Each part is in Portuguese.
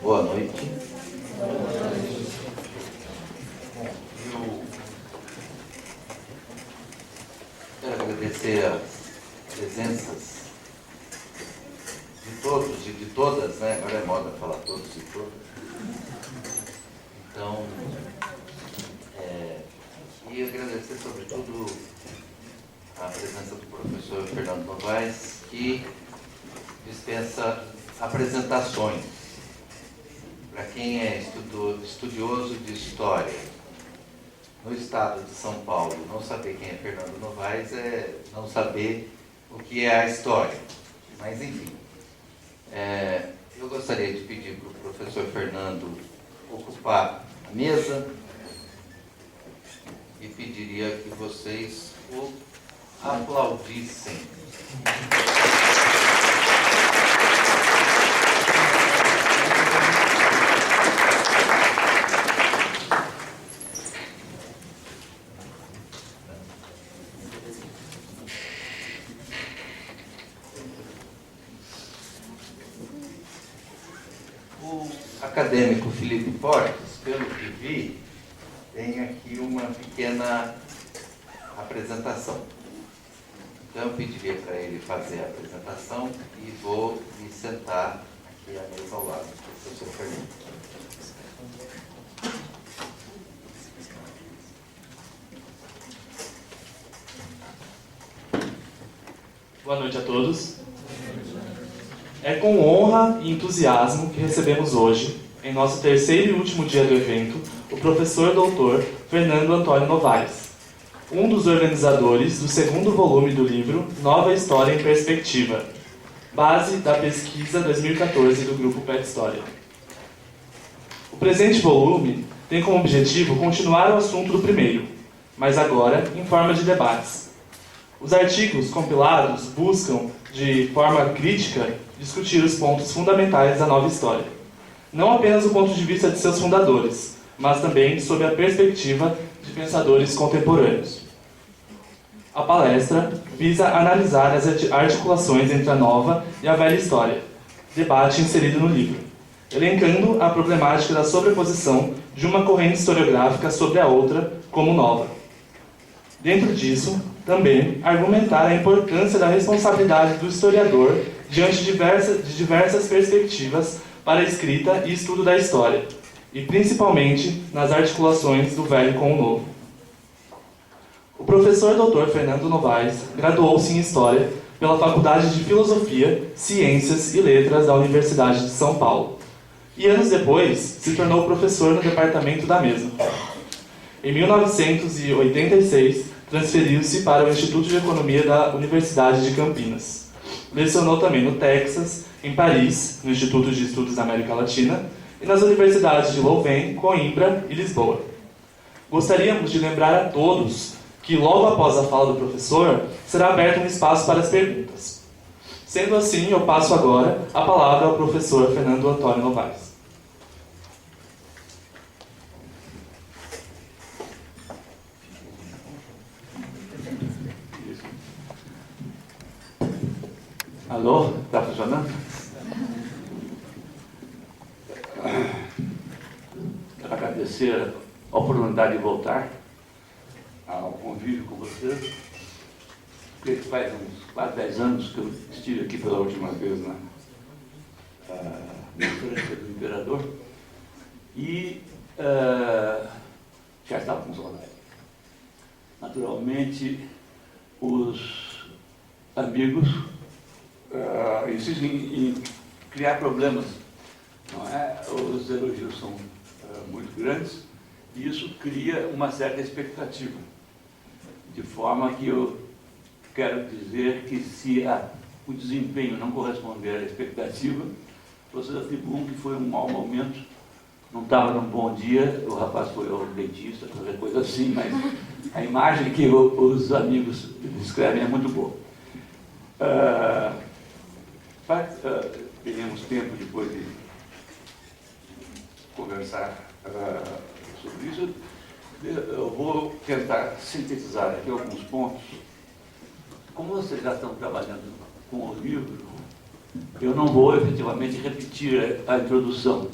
Boa noite. Eu quero agradecer as presenças de todos e de todas, né? Agora é moda falar todos e todas. Então, e agradecer sobretudo a presença do professor Fernando Novaes, que dispensa apresentações. Para quem é estudioso de história no estado de São Paulo, não saber quem é Fernando Novaes é não saber o que é a história. Mas, enfim, eu gostaria de pedir para o professor Fernando ocupar a mesa e pediria que vocês o aplaudissem. O acadêmico Felipe Portes, pelo que vi, tem aqui uma pequena apresentação. Então eu pediria para ele fazer a apresentação e vou me sentar aqui à mesa ao lado do professor Fernando. Boa noite a todos. É com honra e entusiasmo que recebemos hoje, em nosso terceiro e último dia do evento, o professor doutor Fernando Antônio Novaes, um dos organizadores do segundo volume do livro Nova História em Perspectiva, base da pesquisa 2014 do Grupo PET História. O presente volume tem como objetivo continuar o assunto do primeiro, mas agora em forma de debates. Os artigos compilados buscam, de forma crítica, discutir os pontos fundamentais da nova história. Não apenas do ponto de vista de seus fundadores, mas também sob a perspectiva de pensadores contemporâneos. A palestra visa analisar as articulações entre a nova e a velha história, debate inserido no livro, elencando a problemática da sobreposição de uma corrente historiográfica sobre a outra como nova. Dentro disso, também argumentar a importância da responsabilidade do historiador diante de diversas perspectivas para a escrita e estudo da história, e principalmente nas articulações do velho com o novo. O professor Dr. Fernando Novaes graduou-se em História pela Faculdade de Filosofia, Ciências e Letras da Universidade de São Paulo, e anos depois se tornou professor no departamento da mesma. Em 1986, transferiu-se para o Instituto de Economia da Universidade de Campinas. Lecionou também no Texas, em Paris, no Instituto de Estudos da América Latina, e nas universidades de Louvain, Coimbra e Lisboa. Gostaríamos de lembrar a todos que, logo após a fala do professor, será aberto um espaço para as perguntas. Sendo assim, eu passo agora a palavra ao professor Fernando Antônio Novaes. Alô? Está funcionando? Quero agradecer a oportunidade de voltar ao convívio com vocês, porque faz uns quase 10 anos que eu estive aqui pela última vez na conferência do Imperador e já estava com saudade. Naturalmente, os amigos insistem em criar problemas, não é? Os elogios são muito grandes e isso cria uma certa expectativa, de forma que eu quero dizer que se o desempenho não corresponder à expectativa, vocês atribuam que foi um mau momento, não estava num bom dia, o rapaz foi ao dentista, qualquer coisa assim, mas a imagem que os amigos descrevem é muito boa. Teremos tempo depois de conversar sobre isso. Eu vou tentar sintetizar aqui alguns pontos. Como vocês já estão trabalhando com o livro, eu não vou efetivamente repetir a introdução.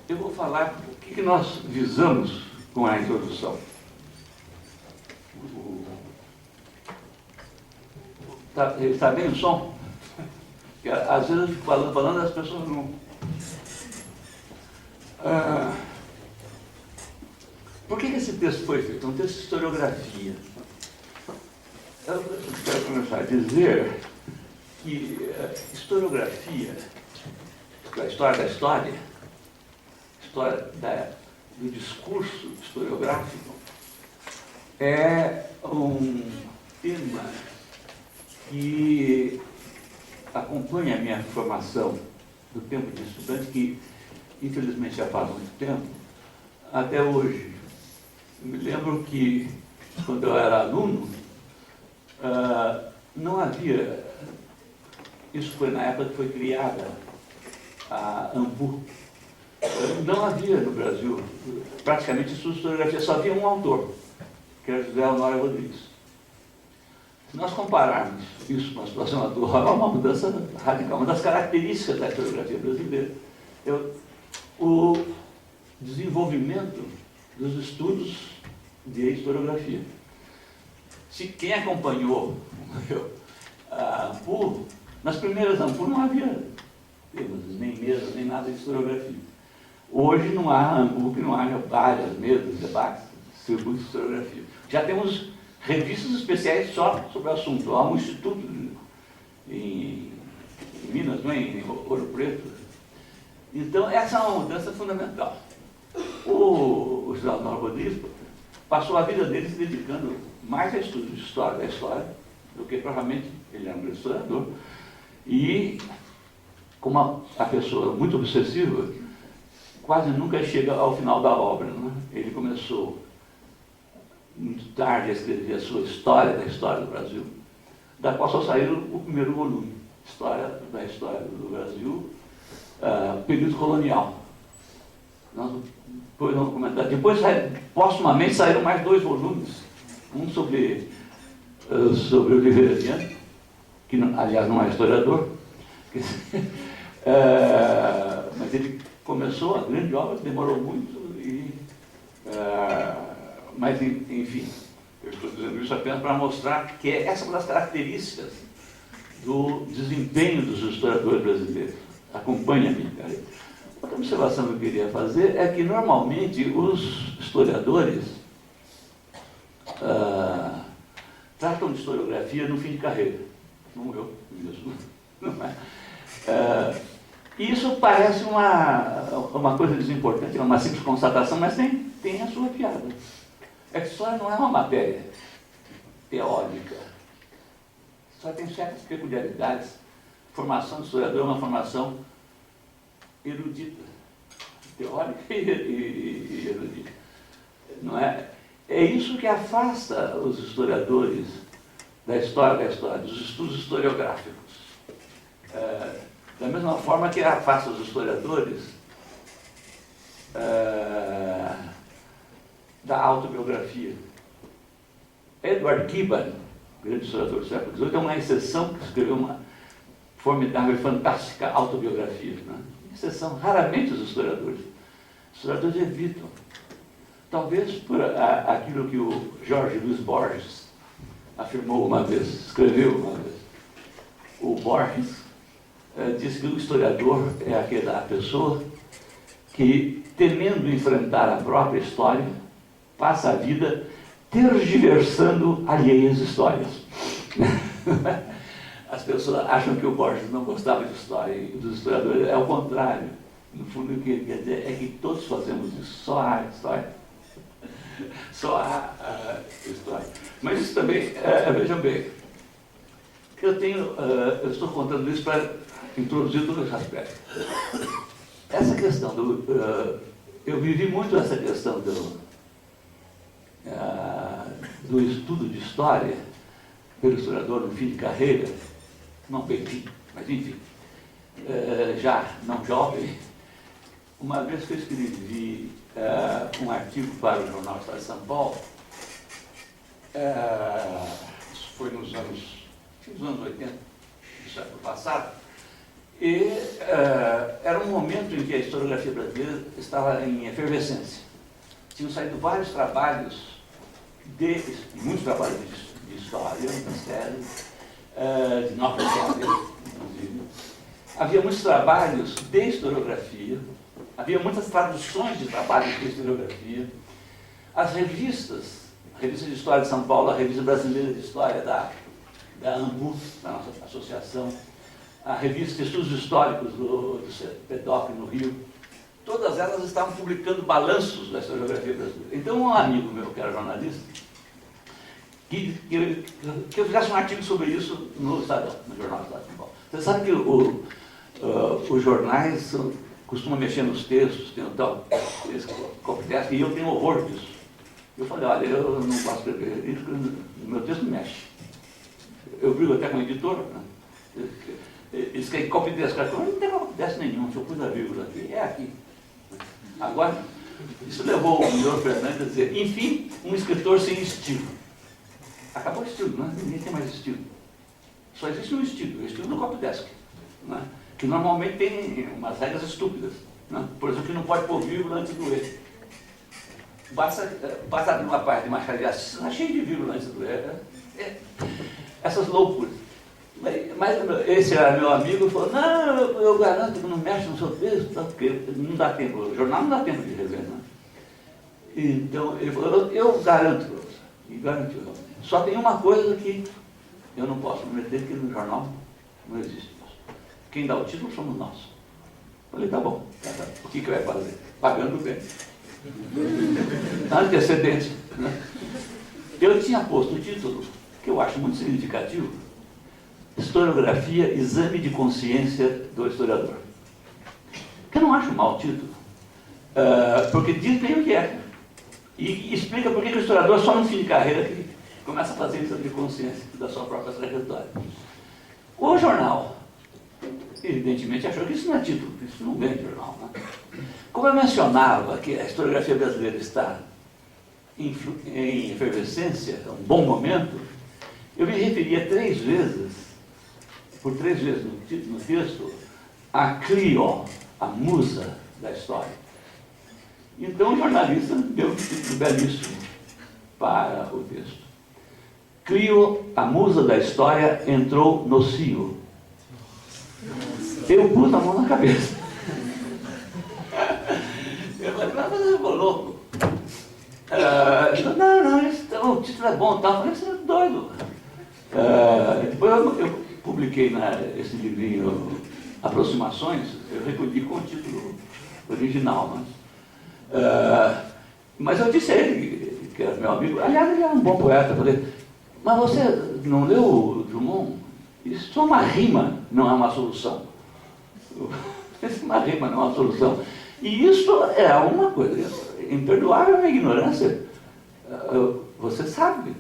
Eu vou falar o que nós visamos com a introdução. Está bem o som? Porque, às vezes eu fico falando as pessoas não... Por que esse texto foi feito? Um texto de historiografia. Eu quero começar a dizer que historiografia, a história da história, do discurso historiográfico, é um tema que acompanha a minha formação do tempo de estudante, que infelizmente já faz muito tempo, até hoje. Eu me lembro que, quando eu era aluno, não havia, isso foi na época que foi criada a ANPU, não havia no Brasil praticamente estudo de historiografia, só havia um autor, que era José Honório Rodrigues. Se nós compararmos isso com a situação atual, é uma mudança radical. Uma das características da historiografia brasileira é o desenvolvimento dos estudos de historiografia. Se quem acompanhou a ANPU, nas primeiras ANPU não havia temas, nem mesas, nem nada de historiografia. Hoje não há ANPU que não haja várias mesas, debates, circuitos de historiografia. Já temos revistas especiais só sobre o assunto. Há um instituto em Minas, não é? Em Ouro Preto. Então, essa é uma mudança fundamental. O José Honório Rodrigues passou a vida dele se dedicando mais a estudos de história da história do que provavelmente ele era um grande historiador. E, como a pessoa muito obsessiva, quase nunca chega ao final da obra. Não é? Ele começou muito tarde a escrever a sua história da história do Brasil, da qual só saiu o primeiro volume, História do Brasil, período colonial. Depois, postumamente, saíram mais 2 volumes, um sobre Oliveira Viana, que aliás não é historiador, mas ele começou a grande obra, demorou muito, mas enfim, eu estou dizendo isso apenas para mostrar que essa é uma das características do desempenho dos historiadores brasileiros. Acompanha a minha carreira. Outra observação que eu queria fazer é que, normalmente, os historiadores tratam de historiografia no fim de carreira, como eu mesmo. Não é? Isso parece uma coisa desimportante, uma simples constatação, mas tem a sua piada. É que história não é uma matéria teórica. Só tem certas peculiaridades. A formação do historiador é uma formação erudita, teórica e erudita. Não é? É isso que afasta os historiadores da história, dos estudos historiográficos. Da mesma forma que afasta os historiadores da autobiografia. Edward Gibbon, grande historiador do século XVIII, é uma exceção que escreveu uma formidável e fantástica autobiografia. Né? Exceção, raramente os historiadores evitam. Talvez por aquilo que o Jorge Luiz Borges afirmou uma vez, escreveu uma vez. O Borges diz que o historiador é aquela pessoa que, temendo enfrentar a própria história, passa a vida tergiversando alheias histórias. As pessoas acham que o Borges não gostava de história, e dos historiadores é o contrário. No fundo, o que ele quer dizer é que todos fazemos isso, só há história. Só há história. Mas isso também, vejam bem, eu estou contando isso para introduzir todo esse aspecto. Essa questão eu vivi muito essa questão do estudo de história pelo historiador no fim de carreira, não bem fim, mas enfim, já não jovem. Uma vez que eu escrevi um artigo para o Jornal Estado de São Paulo, isso foi nos anos 80 do século passado, E era um momento em que a historiografia brasileira estava em efervescência. Tinham saído vários trabalhos, muitos trabalhos de história, de série, de nova história, inclusive. Havia muitos trabalhos de historiografia, havia muitas traduções de trabalhos de historiografia. As revistas, a Revista de História de São Paulo, a Revista Brasileira de História da ANBU, da nossa associação, a Revista de Estudos Históricos do PEDOC no Rio, todas elas estavam publicando balanços da historiografia brasileira. Então, um amigo meu, que era jornalista, que eu fizesse um artigo sobre isso no Estadão, no Jornal do Estado de São Paulo. Você sabe que os jornais costumam mexer nos textos, tem o tal copydesk, e eu tenho horror disso. Eu falei, olha, eu não posso escrever isso, o meu texto mexe. Eu brigo até com o editor, né? Eles querem copydesk, não tem copydesk nenhum, se eu pus a vírgula aqui, é aqui. Agora, isso levou o Milor Fernandes a dizer, enfim, um escritor sem estilo. Acabou o estilo, né? Ninguém tem mais estilo. Só existe um estilo, o estilo do copydesk, né? Que normalmente tem umas regras estúpidas, né? Por exemplo, que não pode pôr vírgula antes do E. Basta abrir uma parte de Machado de Assis, está cheio de vírgula antes do E. Essas loucuras. Mas esse era meu amigo e falou, não, eu garanto que não mexe no seu texto, porque não dá tempo, o jornal não dá tempo de rever, né? Então ele falou, eu garanto, e garantiu. Só tem uma coisa que eu não posso prometer, que no jornal não existe isso. Quem dá o título somos nós. Eu falei, tá bom, o que vai fazer? Pagando bem. Antecedência. Né? Eu tinha posto o título, que eu acho muito significativo, Historiografia, Exame de Consciência do Historiador. Que eu não acho mau o título, porque diz bem o que é. E explica por que o historiador só no fim de carreira que começa a fazer exame de consciência da sua própria trajetória. O jornal, evidentemente, achou que isso não é título, que isso não vem de jornal. Né? Como eu mencionava que a historiografia brasileira está em efervescência, é um bom momento, eu me referia por três vezes no texto, a Clio, a musa da história. Então o jornalista deu um título belíssimo para o texto. Clio, a musa da história, entrou no cio. Eu pus a mão na cabeça. Eu falei, mas você ficou louco? Não, o título é bom, tá? Eu falei, você é doido. Depois eu publiquei esse livrinho Aproximações, eu recolhi com o título original. Mas eu disse a ele, que era meu amigo, aliás, ele era um bom poeta, eu falei, mas você não leu o Drummond? Isso é uma rima, não é uma solução. Isso é uma rima, não é uma solução. E isso é uma coisa imperdoável, a ignorância. Você sabe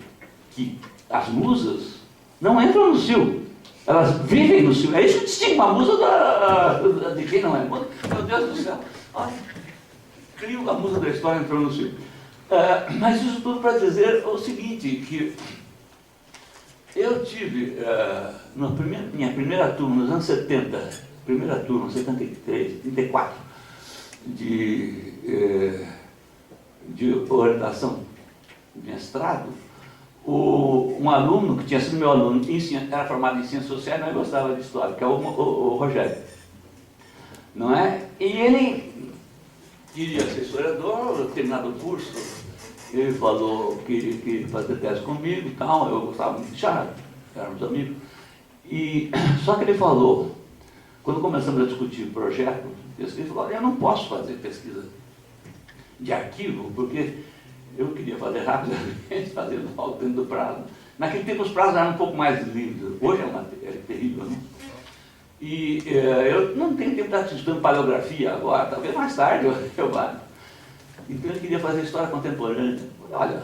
que as musas não entram no cio, elas vivem no cio. É isso que distingue uma musa de quem não é musa. Meu Deus do céu, olha, Clio, a musa da história, entrou no cio. Mas isso tudo para dizer o seguinte, que eu tive, minha primeira turma, nos anos 70, primeira turma, 73, 34, de orientação de mestrado, um aluno que tinha sido meu aluno, era formado em Ciências Sociais, mas gostava de História, que é o Rogério. Não é? E ele queria ser historiador, terminado o curso, ele falou que queria fazer tese comigo e tal, eu gostava muito de charla, éramos amigos. Só que ele falou, quando começamos a discutir o projeto, ele falou, eu não posso fazer pesquisa de arquivo, porque eu queria fazer rapidamente, fazer algo dentro do prazo. Naquele tempo os prazos eram um pouco mais livres, hoje é terrível, né? E eu não tenho tempo de estar estudando paleografia agora, talvez mais tarde eu vá. Então ele queria fazer história contemporânea. Olha,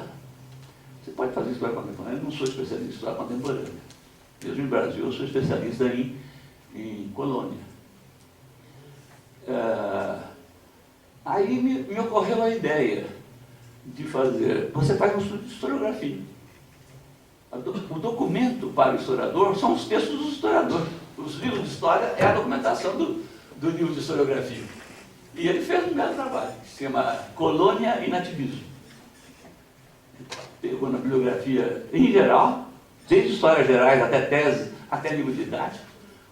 você pode fazer história contemporânea, eu não sou especialista em história contemporânea. Mesmo no Brasil, eu sou especialista em colônia. Aí me ocorreu a ideia de fazer, você faz um estudo de historiografia. O documento para o historiador são os textos do historiador. os livros de história é a documentação do livro de historiografia. E ele fez um belo trabalho, que se chama Colônia e Nativismo. Pegou na bibliografia em geral, desde histórias gerais até tese, até livro didático,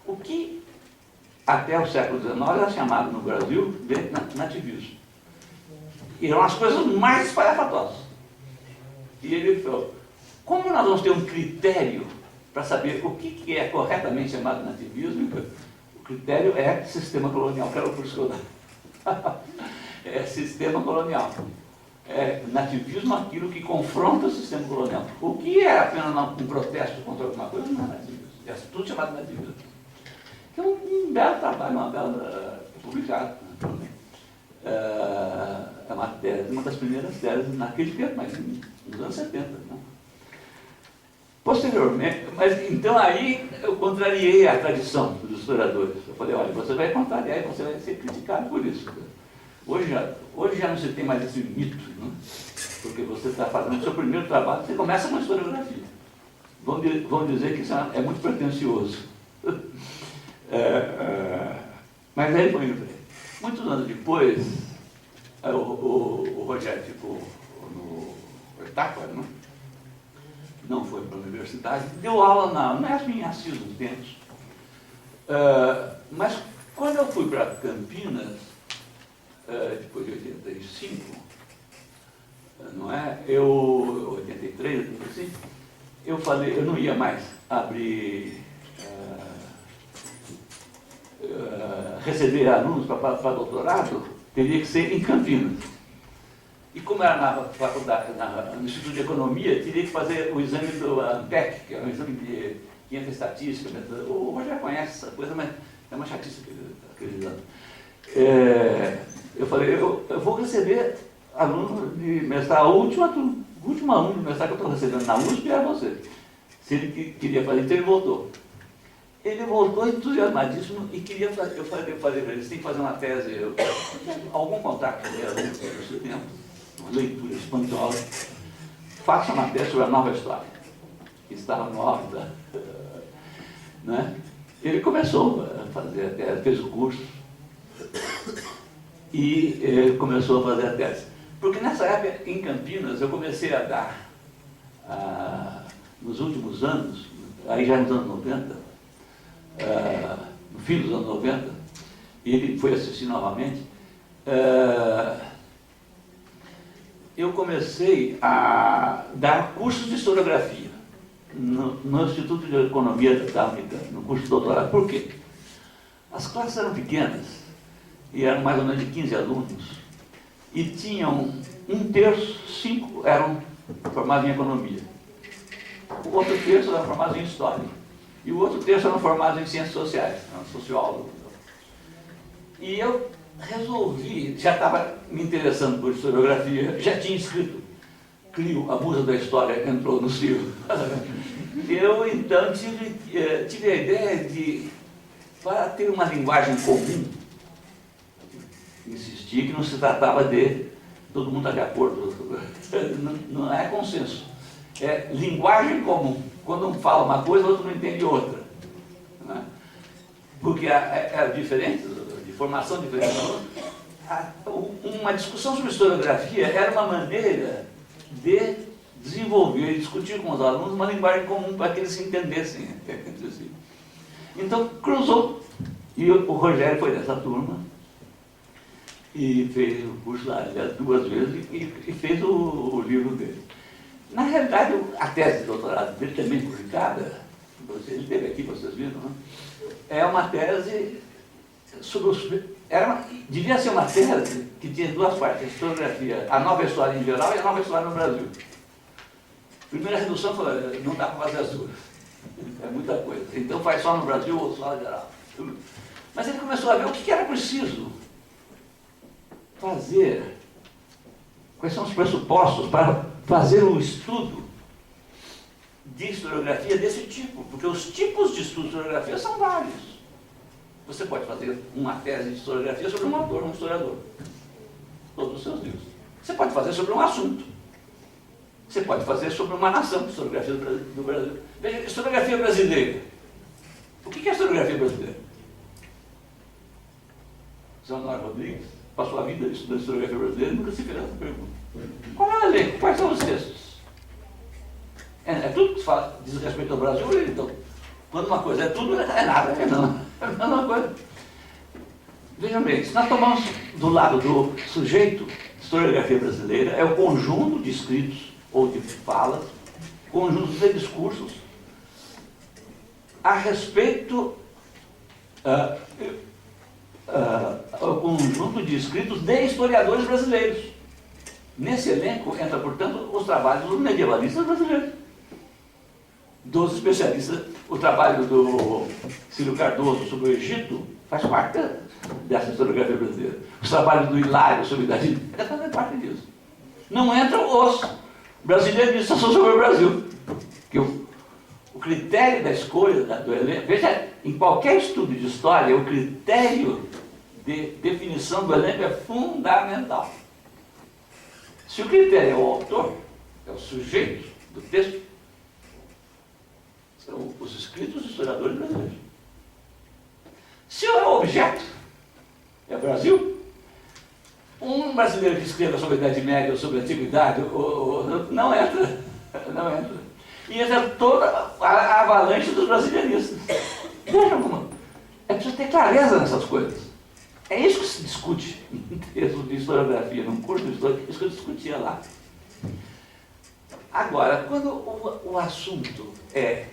o que até o século XIX era chamado no Brasil de nativismo. E eram as coisas mais espalhafatosas. E ele falou, como nós vamos ter um critério para saber o que é corretamente chamado nativismo? O critério é sistema colonial, que era o curso que eu dava. É sistema colonial. É nativismo aquilo que confronta o sistema colonial. O que é apenas um protesto contra alguma coisa não é nativismo. É tudo chamado nativismo. Que é um belo trabalho, uma bela publicado também. É uma tese, uma das primeiras teses naquele tempo, mas nos anos 70. Né? Posteriormente, mas então aí eu contrariei a tradição dos historiadores. Eu falei, olha, você vai contrariar e você vai ser criticado por isso. Hoje já não se tem mais esse mito, né? Porque você está fazendo o seu primeiro trabalho, você começa com a historiografia. Vão dizer que isso é muito pretencioso. Mas aí foi indo. Muitos anos depois, o Rogério ficou no Taquara, né? Não foi para a universidade, deu aula na UNESP em Assis uns tempos. Mas quando eu fui para Campinas, depois de 85, não é? 83, 85, eu falei, eu não ia mais abrir, receber alunos para doutorado, teria que ser em Campinas. E como era na faculdade, no Instituto de Economia, teria que fazer o exame do ANPEC, que é um exame de ciência estatística. O Rogério conhece essa coisa, mas é uma chatice aquele exame. Eu falei, eu vou receber aluno de mestrado, o último aluno de mestrado que eu estou recebendo na USP era você. Se ele queria fazer, então ele voltou. Ele voltou entusiasmadíssimo e queria fazer, eu falei para ele, você tem que fazer uma tese, algum contato com ele, você tem uma leitura espantosa, faça uma tese sobre a nova história, que estava no auge né? Ele começou a fazer a tese, fez o curso, e começou a fazer a tese. Porque nessa época, em Campinas, eu comecei a dar, nos últimos anos, aí já nos anos 90, no fim dos anos 90, e ele foi assistir novamente, eu comecei a dar cursos de historiografia no Instituto de Economia da Unicamp, no curso de doutorado. Por quê? As classes eram pequenas, e eram mais ou menos de 15 alunos, e tinham 1/3, 5 eram formados em economia, o outro terço era formado em história, e o outro terço eram formados em ciências sociais, sociólogo. E eu resolvi, já estava me interessando por historiografia, já tinha escrito Clio, a musa da história, entrou no CIO. Eu então tive a ideia de, para ter uma linguagem comum, insistir que não se tratava de todo mundo está de acordo, não é consenso, é linguagem comum. Quando um fala uma coisa, o outro não entende outra. Né? Porque é diferente, de formação diferente. Uma discussão sobre historiografia era uma maneira de desenvolver e discutir com os alunos uma linguagem comum para que eles se entendessem entre si. Então, cruzou. E o Rogério foi dessa turma e fez o curso lá 2 vezes e fez o livro dele. Na realidade, a tese de doutorado dele, também publicada, ele esteve aqui, vocês viram, né? É uma tese sobre devia ser uma tese que tinha 2 partes, a historiografia, a nova história em geral e a nova história no Brasil. Primeira redução foi, não dá para fazer as 2. É muita coisa. Então faz só no Brasil ou só no geral. Mas ele começou a ver o que era preciso fazer, quais são os pressupostos para fazer um estudo de historiografia desse tipo, porque os tipos de estudo de historiografia são vários. Você pode fazer uma tese de historiografia sobre um autor, um historiador, todos os seus livros. Você pode fazer sobre um assunto. Você pode fazer sobre uma nação, historiografia do Brasil. Veja, historiografia brasileira. O que é a historiografia brasileira? São Manuel Rodrigues passou a vida estudando historiografia brasileira e nunca se fez essa pergunta. Qual é o elenco? Quais são os textos? É tudo que se fala, diz respeito ao Brasil, então. Quando uma coisa é tudo, é nada, é não. É a mesma coisa. Vejam bem, se nós tomamos do lado do sujeito, historiografia brasileira é o conjunto de escritos ou de falas, conjunto de discursos a respeito o conjunto de escritos de historiadores brasileiros. Nesse elenco entra, portanto, os trabalhos dos medievalistas brasileiros, dos especialistas. O trabalho do Círio Cardoso sobre o Egito faz parte dessa historiografia brasileira. Os trabalhos do Hilário sobre a Idade Média fazem parte disso. Não entram os brasileiristas sobre o Brasil. Que o critério da escolha do elenco, veja, em qualquer estudo de história, o critério de definição do elenco é fundamental. Se o critério é o autor, é o sujeito do texto, são os escritos dos historiadores brasileiros. Se é o objeto, é o Brasil, um brasileiro que escreva sobre a Idade Média ou sobre a Antiguidade não entra. Não entra. E entra toda a avalanche dos brasileiristas. Vejam como. É preciso ter clareza nessas coisas. É isso que se discute em textos de historiografia, num curso de história, isso que eu discutia lá. Agora, quando o assunto é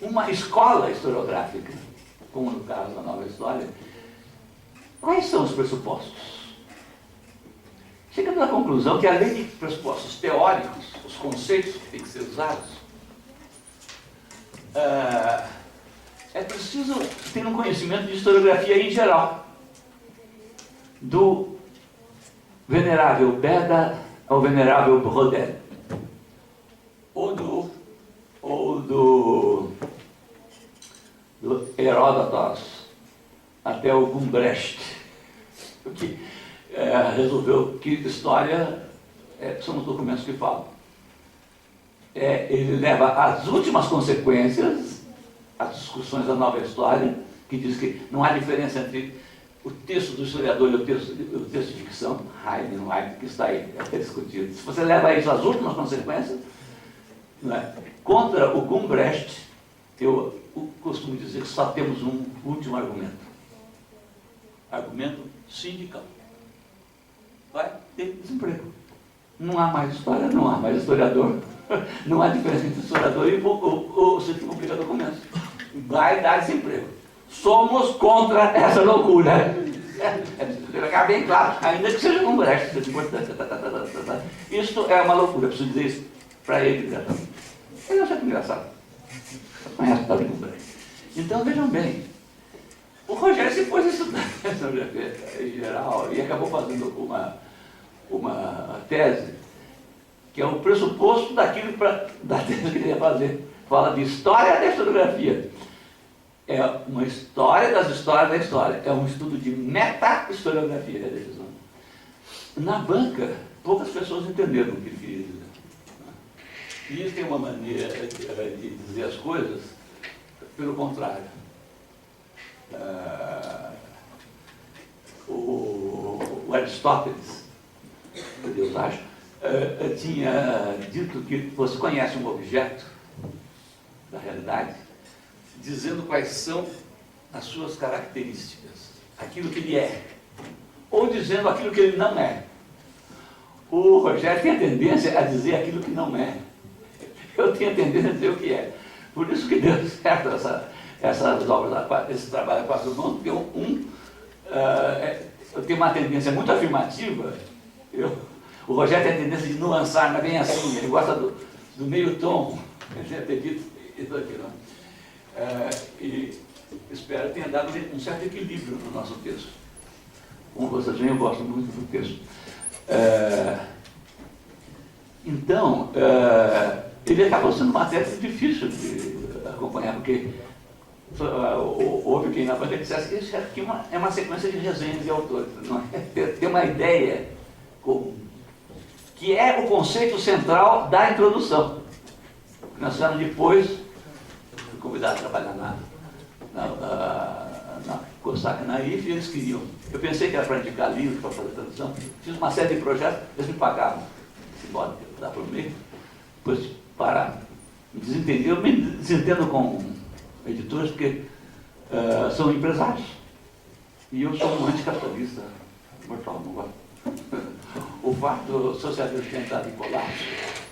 uma escola historiográfica, como no caso da Nova História, quais são os pressupostos? Chegamos à conclusão que, além de pressupostos teóricos, os conceitos que têm que ser usados, é preciso ter um conhecimento de historiografia em geral, do venerável Beda ao venerável Brodel, ou do Heródotos até o Gumbrecht, que resolveu que história são os documentos que falam. Ele leva às últimas consequências as discussões da Nova História, que diz que não há diferença entre o texto do historiador e o texto de ficção, Heidegger, que está aí, é discutido. Se você leva isso às últimas consequências, contra o Gumbrecht, eu costumo dizer que só temos um último argumento. Argumento sindical. Vai ter desemprego. Não há mais história, não há mais historiador. Não há diferença entre o historiador e o sujeito que publica documentos. Vai dar desemprego. Somos contra essa loucura. Deve ficar bem claro, ainda que seja um Brecht. Isto é uma loucura, preciso dizer isso para ele. Ele é um certo engraçado. Conhece o história do Brecht. Então vejam bem, o Rogério se pôs a estudar historiografia em geral e acabou fazendo uma tese que é o pressuposto da tese que ele ia fazer. Fala de história da historiografia. É uma história das histórias da história. É um estudo de meta-historiografia. Na banca, poucas pessoas entenderam o que ele queria dizer. E ele tem uma maneira de dizer as coisas pelo contrário. O Aristóteles, que Deus acha, tinha dito que você conhece um objeto da realidade, dizendo quais são as suas características, aquilo que ele é, ou dizendo aquilo que ele não é. O Rogério tem a tendência a dizer aquilo que não é. Eu tenho a tendência a dizer o que é. Por isso que deu certo essas obras, esse trabalho a quatro mãos, porque eu tenho uma tendência muito afirmativa. O Rogério tem a tendência de nuançar, mas bem assim, ele gosta do meio tom. Ele deve ter dito isso aqui, não? E espero que tenha dado um certo equilíbrio no nosso texto. Como vocês veem, eu gosto muito do texto. Então, ele acabou sendo uma tese difícil de acompanhar, porque houve quem na banca dissesse que isso aqui é uma sequência de resenhas de autores. Não é? Tem uma ideia comum, que é o conceito central da introdução. Nós fizemos depois, fui convidado a trabalhar na COSAC, na IF, e eles queriam. Eu pensei que era para indicar livros, para fazer tradução. Fiz uma série de projetos, eles me pagavam. Simbólico, dá por meio. Depois pararam. Me desentender. Eu me desentendo com editores porque são empresários. E eu sou um anticapitalista mortal, não gosto. O fato do socialismo tinha entrado em colapso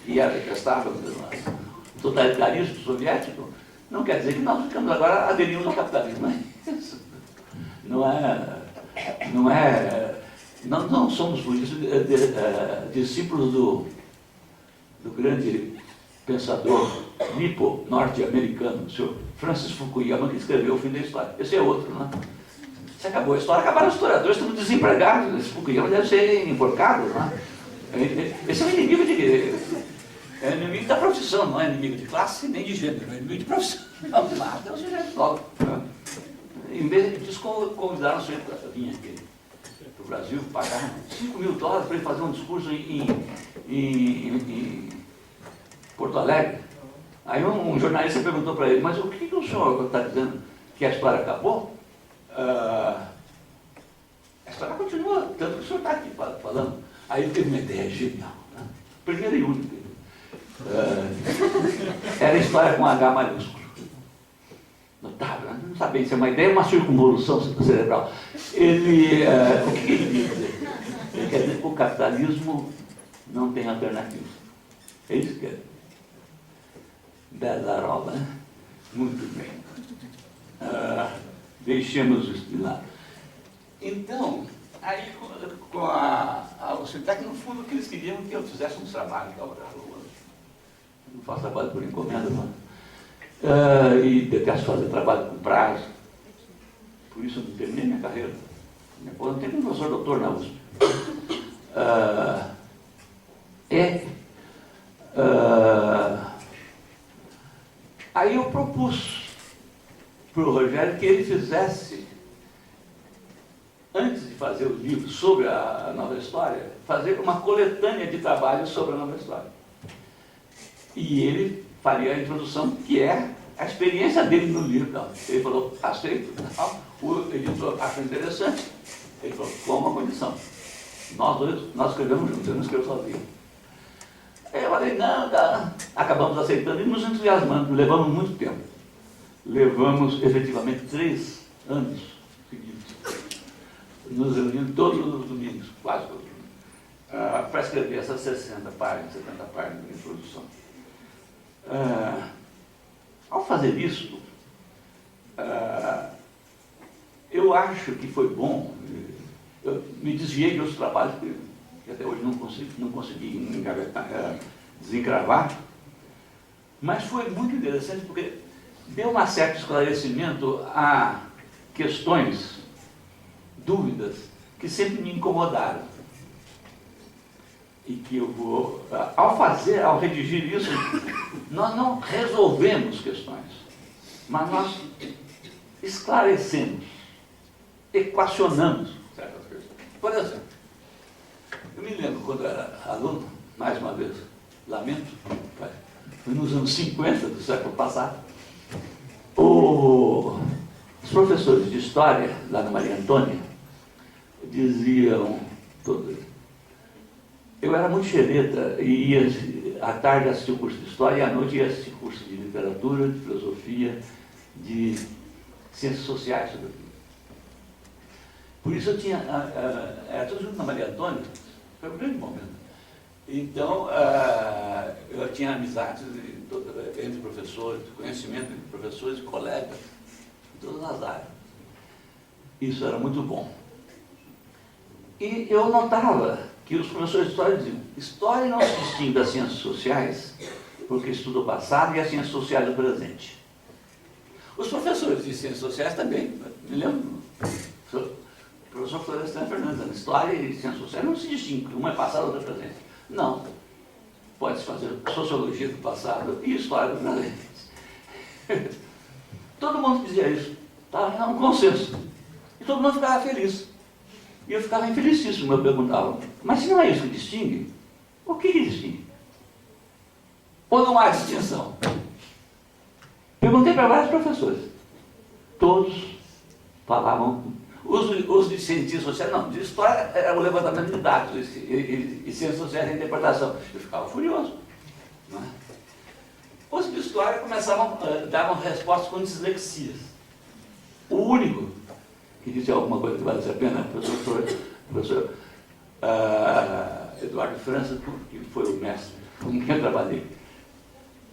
e era detestável o totalitarismo soviético, não quer dizer que nós ficamos agora aderindo ao capitalismo. Nós não somos, por isso, discípulos do grande pensador nipo norte-americano, o senhor Francis Fukuyama, que escreveu O Fim da História. Esse é outro, né? Se acabou a história, acabaram os historiadores, estão desempregados. Esse Fukuyama deve ser enforcado, né? Esse é um inimigo é inimigo da profissão, não é inimigo de classe nem de gênero, é inimigo de profissão. Não, mata o sujeito logo. Em vez disso, convidaram o sujeito para vir aqui para o Brasil, pagaram $5.000 para ele fazer um discurso em Porto Alegre. Aí um jornalista perguntou para ele, mas o que o senhor está dizendo? Que a história acabou? A história continua, tanto que o senhor está aqui falando. Aí ele teve uma ideia genial, né? Primeira e única. Era a história com H maiúsculo. Notável, né? Não sabia se é uma ideia ou uma circunvolução cerebral. O que ele quer dizer? Ele quer dizer que o capitalismo não tem alternativa. É isso que é. Bezarola, né? Muito bem. Deixemos isso de lado. Então, aí com o Sintec, no fundo, o que eles queriam que eu fizesse uns trabalhos da obra. Não faço trabalho por encomenda, não. E detesto fazer trabalho com prazo. Por isso eu não terminei minha carreira. Eu não tenho professor doutor na USP. Aí eu propus para o Rogério que ele fizesse, antes de fazer o livro sobre a nova história, fazer uma coletânea de trabalhos sobre a nova história. E ele faria a introdução, que é a experiência dele no livro. Então, ele falou, aceito. O editor achou interessante. Ele falou, com uma condição. Nós escrevemos juntos, eu não escrevo sozinho. Aí eu falei, não, tá. Acabamos aceitando e nos entusiasmando. Levamos muito tempo. Levamos, efetivamente, 3 anos seguidos. Nos reunindo todos os domingos, quase todos os domingos, para escrever essas 60 páginas, 70 páginas de introdução. Ao fazer isso, eu acho que foi bom. Eu me desviei de outros trabalhos que até hoje não consegui desencravar, mas foi muito interessante porque deu um certo esclarecimento a questões, dúvidas, que sempre me incomodaram. E que eu vou, ao redigir isso, nós não resolvemos questões, mas nós esclarecemos, equacionamos certas questões. Por exemplo, eu me lembro quando eu era aluno, mais uma vez, lamento, foi nos anos 50 do século passado, os professores de história, lá na Maria Antônia, diziam, eu era muito xereta e ia à tarde assistir o curso de História e à noite ia assistir o curso de Literatura, de Filosofia, de Ciências Sociais, sobretudo. Por isso eu tinha, era tudo junto na Maria Antônia, foi um grande momento. Então, eu tinha amizades entre professores, conhecimento entre professores e colegas, em todas as áreas. Isso era muito bom. E eu notava que os professores de História diziam, História não se distingue das ciências sociais, porque estuda o passado e as ciências sociais do presente. Os professores de ciências sociais também, me lembro, o professor Florestan Fernandes, História e ciências sociais não se distinguem, uma é passado, outra é presente. Não. Pode-se fazer Sociologia do passado e História do presente. Todo mundo dizia isso. Estava um consenso. E todo mundo ficava feliz. E eu ficava infelicíssimo, eu perguntava, mas se não é isso que distingue, o que distingue? Ou não há distinção? Perguntei para vários professores. todos falavam, os de cientistas sociais, não, de história era o levantamento de dados, e ciências sociais a interpretação. Eu ficava furioso. Não é? Os de história davam respostas com dislexias. O único que disse alguma coisa que vale a pena, o professor Eduardo França, que foi o mestre com quem eu trabalhei.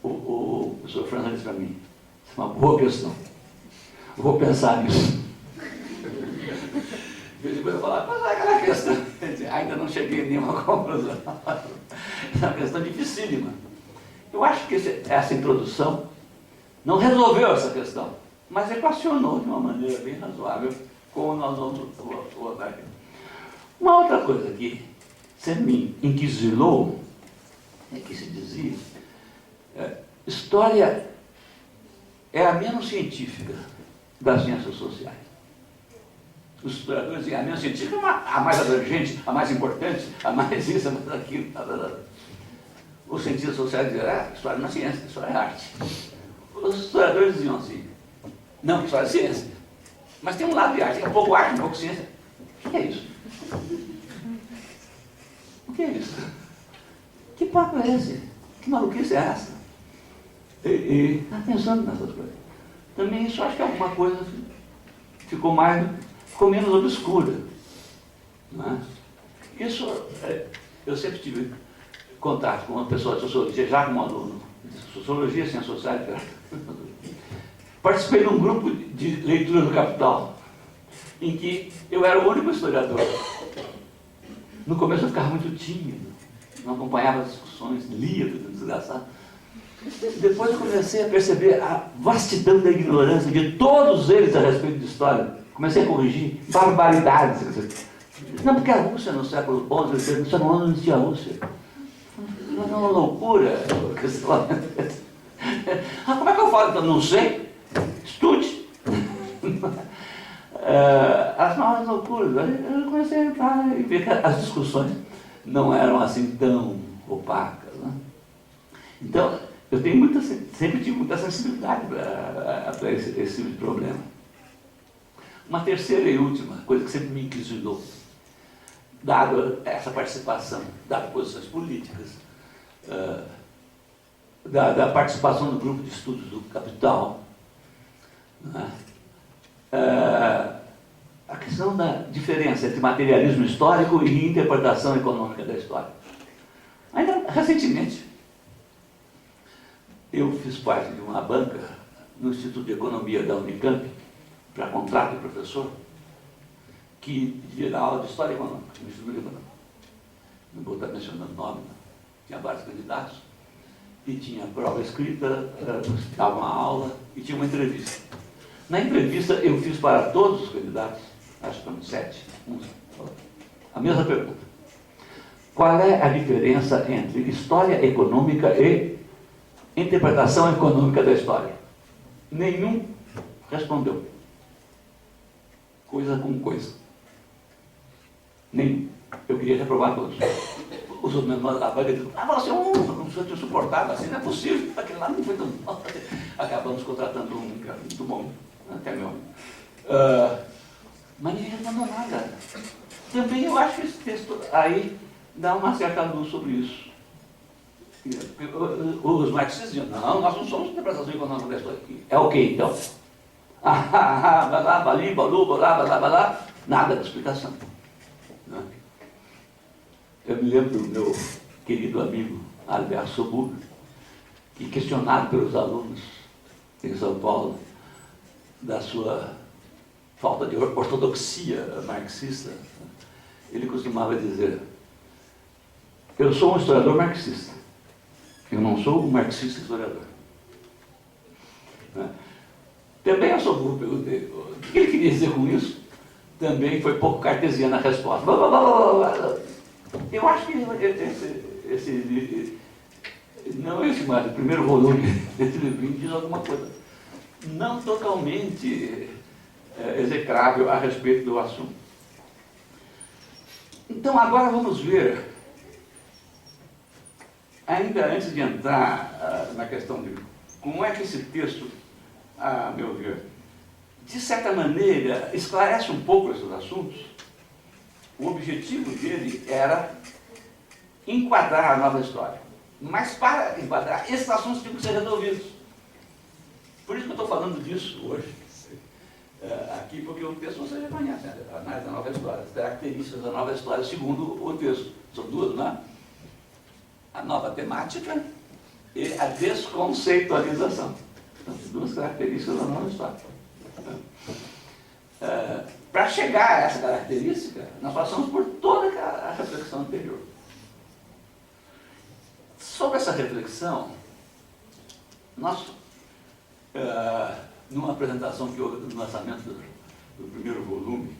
O professor França disse para mim, isso é uma boa questão, eu vou pensar nisso. De vez em quando eu falava, mas é aquela questão, ainda não cheguei a nenhuma conclusão. É uma questão dificílima. Eu acho que essa introdução não resolveu essa questão, mas equacionou de uma maneira bem razoável como nós vamos botar aqui. Uma outra coisa que sempre me inquisilou, que se dizia, história é a menos científica das ciências sociais. Os historiadores dizem, a menos científica é a mais abrangente, a mais importante, a mais isso, a mais aquilo. Os cientistas sociais diziam, história não é ciência, história é arte. Os historiadores diziam assim, não, história é ciência. Mas tem um lado de arte, é um pouco arte, um pouco ciência. O que é isso? O que é isso? Que papo é esse? Que maluquice é essa? E pensando nessas coisas. Também isso acho que alguma coisa ficou menos obscura. Não é? Isso, eu sempre tive contato com uma pessoa de sociologia, já como aluno de sociologia, ciências sociais. Participei de um grupo de leitura do Capital, em que eu era o único historiador. No começo eu ficava muito tímido, não acompanhava as discussões, lia tudo desgraçado. Depois eu comecei a perceber a vastidão da ignorância de todos eles a respeito de história. Comecei a corrigir barbaridades. Não, porque a Rússia no século XI, no século XI não existia a Rússia. Não é uma loucura. Como é que eu falo? Então, não sei. Estude. As novas loucuras. Eu comecei a entrar e ver que as discussões não eram assim tão opacas. Né? Então, eu tenho sempre tive muita sensibilidade para esse tipo de problema. Uma terceira e última coisa que sempre me inquisilou, dado essa participação, dado posições políticas, da participação no grupo de estudos do Capital, né? A questão da diferença entre materialismo histórico e interpretação econômica da história. Ainda recentemente, eu fiz parte de uma banca no Instituto de Economia da Unicamp, para contrato de professor, que ia dar aula de História Econômica, no Instituto Econômico. Não vou estar mencionando nome, não. Tinha vários candidatos, e tinha prova escrita, dava uma aula, e tinha uma entrevista. Na entrevista, eu fiz para todos os candidatos, acho que foram 7, a mesma pergunta. Qual é a diferença entre história econômica e interpretação econômica da história? Nenhum respondeu. Coisa com coisa. Nenhum. Eu queria reprovar todos. Os outros menores da banca disseram, você é um sujeito insuportável, assim não é possível, aquele lá não foi tão bom. Acabamos contratando um que era muito bom, até meu. Mas ninguém respondeu nada. Também eu acho que esse texto aí dá uma certa luz sobre isso. Os marxistas diziam, não, nós não somos interpretação econômica da história. É o que então? Balá, bali, balu, balá, balá, balá, nada de explicação. Eu me lembro do meu querido amigo Alberto Sobur, que, questionado pelos alunos em São Paulo da sua falta de ortodoxia marxista, ele costumava dizer, eu sou um historiador marxista, eu não sou um marxista historiador. Também eu sou burro, perguntei, o que ele queria dizer com isso? Também foi pouco cartesiana a resposta. Eu acho que mas o primeiro volume desse livrinho diz alguma coisa não totalmente execrável a respeito do assunto. Então agora vamos ver, ainda antes de entrar na questão de como é que esse texto, a meu ver, de certa maneira, esclarece um pouco esses assuntos. O objetivo dele era enquadrar a nova história. Mas para enquadrar, esses assuntos tinham que ser resolvidos. Por isso que eu estou falando disso hoje, aqui, porque o texto você já conhece, né? A análise da nova história, as características da nova história, segundo o texto. São duas, né? A nova temática e a desconceitualização. São as duas características da nova história. Para chegar a essa característica, nós passamos por toda a reflexão anterior. Sobre essa reflexão, nós, numa apresentação que houve no lançamento do primeiro volume,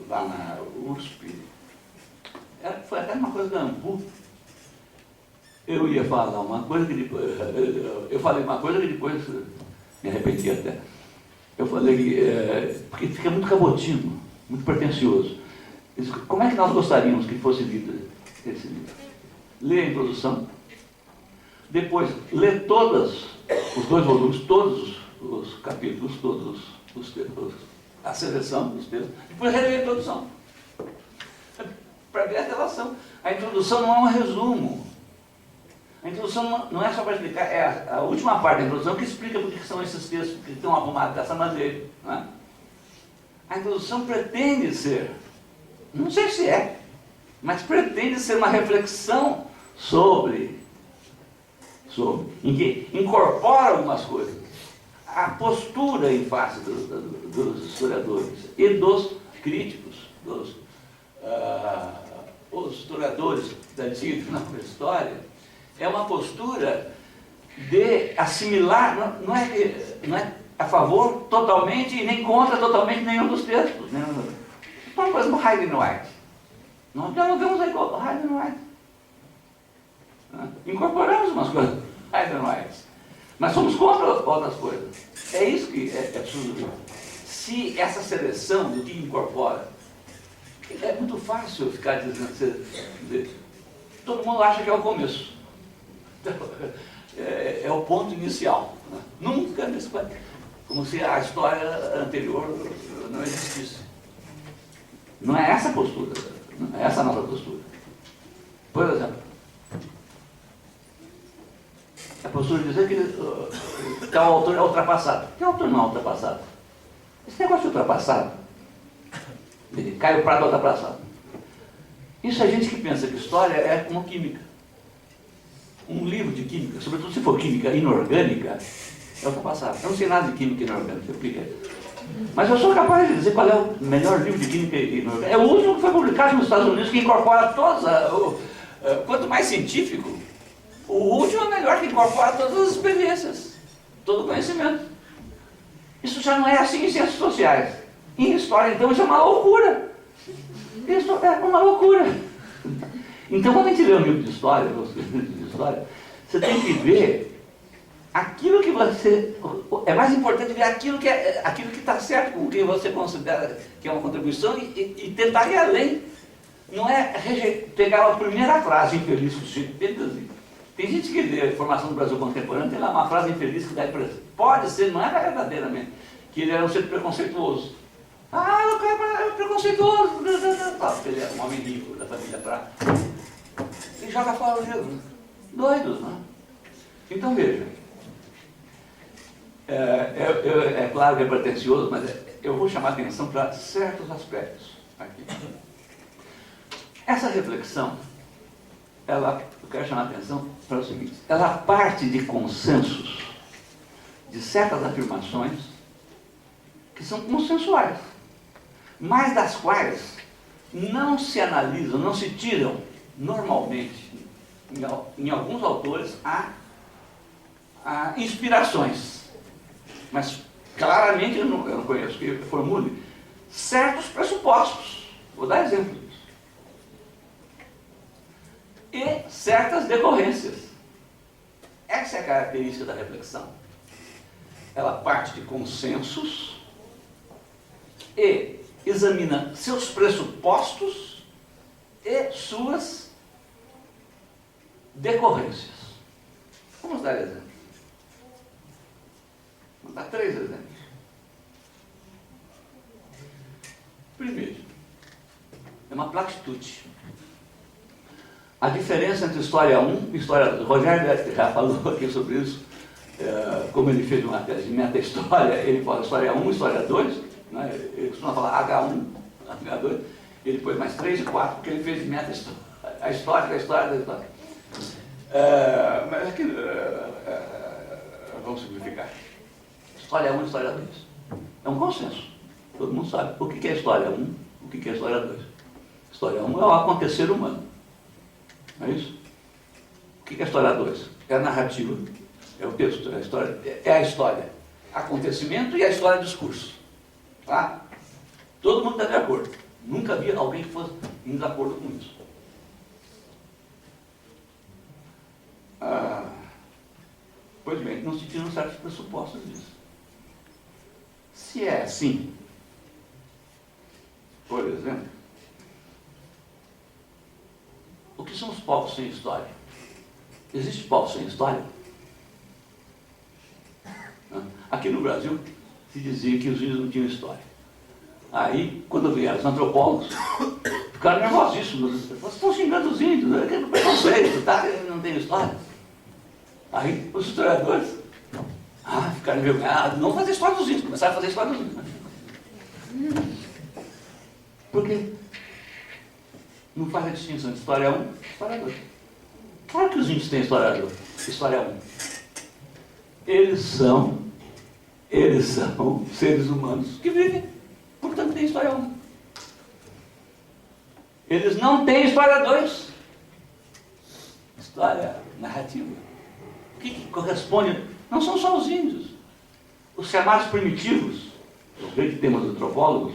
lá na USP, foi até uma coisa da AMPU. Eu ia falar uma coisa que depois... Eu falei uma coisa que depois me arrependi até. Eu falei que... porque fica muito cabotino, muito pretencioso. Como é que nós gostaríamos que fosse lido esse livro? Ler a introdução, depois ler todos os 2 volumes, todos os capítulos, todos os textos, a seleção dos textos, depois reler a introdução, para ver a relação. A introdução não é um resumo. A introdução não é só para explicar, é a última parte da introdução que explica por que são esses textos que estão arrumados dessa maneira. Não é? A introdução pretende ser, não sei se é, mas pretende ser uma reflexão sobre em que incorpora algumas coisas. A postura em face dos historiadores e dos críticos, os historiadores da antiga e nova história, é uma postura de assimilar, não é a favor totalmente e nem contra totalmente nenhum dos textos. Por exemplo, Hayden White. Nós dialogamos aí com Hayden White. Incorporamos umas coisas, Hayden White. Mas somos contra outras coisas. É isso que é preciso ver. Se essa seleção do que incorpora, é muito fácil ficar dizendo, todo mundo acha que é o começo. É o ponto inicial. Nunca, como se a história anterior não existisse. Não é essa a postura, não é essa a nossa postura. Por exemplo, a postura de dizer que tal autor é ultrapassado. Que autor não é ultrapassado? Esse negócio de ultrapassado, Caio Prado é ultrapassado. Isso é gente que pensa que história é como química. Um livro de química, sobretudo se for química inorgânica, é ultrapassado. Eu não sei nada de química inorgânica, o que é. Mas eu sou capaz de dizer qual é o melhor livro de química inorgânica. É o último que foi publicado nos Estados Unidos, que incorpora todas, quanto mais científico, o último é melhor, que incorpora todas as experiências, todo o conhecimento. Isso já não é assim em ciências sociais. Em história, então, isso é uma loucura. Isso é uma loucura. Então, quando a gente lê um livro de história, você tem que ver aquilo que você... É mais importante ver aquilo que está certo com o que você considera que é uma contribuição e tentar ir além. Não é pegar a primeira frase infeliz que o Chico tem. Tem gente que lê a formação do Brasil contemporâneo, tem lá uma frase infeliz que dá a impressão. Pode ser, não é verdadeiramente, que ele era um ser preconceituoso. O cara é preconceituoso. Ele é um homem rico da família Prata. E joga fora o livro. Doidos, não é? Então veja. É claro que é pretencioso, mas eu vou chamar a atenção para certos aspectos aqui. Essa reflexão, eu quero chamar a atenção para o seguinte: ela parte de consensos, de certas afirmações que são consensuais, mas das quais não se analisam, não se tiram normalmente, em alguns autores, há inspirações. Mas claramente eu não conheço que formule certos pressupostos. Vou dar exemplo disso. E certas decorrências. Essa é a característica da reflexão. Ela parte de consensos e examina seus pressupostos e suas decorrências. Vamos dar exemplo. dar 3 exemplos. Primeiro, é uma platitude. A diferença entre história 1 e história 2. O Rogério já falou aqui sobre isso, como ele fez uma tese de meta-história, ele fala história 1 e história 2, né? Ele costuma falar H1, H2, ele pôs mais 3 e 4, porque ele fez de meta-história, a história da história da história. Mas aqui, vamos simplificar. História 1 e história 2. É um consenso. Todo mundo sabe o que é história 1, o que é história 2. História 1 é o acontecer humano. Não é isso? O que é história 2? É a narrativa, é o texto, é a história. Acontecimento e a história discurso. Tá? Todo mundo está de acordo. Nunca vi alguém que fosse em desacordo com isso. Pois bem, não se tiram certos pressupostos disso. Se é assim, por exemplo, o que são os povos sem história? Existe povo sem história? Aqui no Brasil se dizia que os índios não tinham história. Aí, quando vieram os antropólogos, ficaram nervosíssimos. Vocês estão xingando os índios, né? Que preconceito, tá? Não tem história. Aí os historiadores ficaram envergonhados, não fazer história dos índios, começaram a fazer história dos índios. Por quê? Não faz a distinção de história 1 e história 2. Claro que os índios têm história 1. Eles são seres humanos que vivem, portanto têm história 1. Eles não têm história 2. História narrativa. O que corresponde? Não são só os índios. Os chamados primitivos, os grandes temas antropólogos,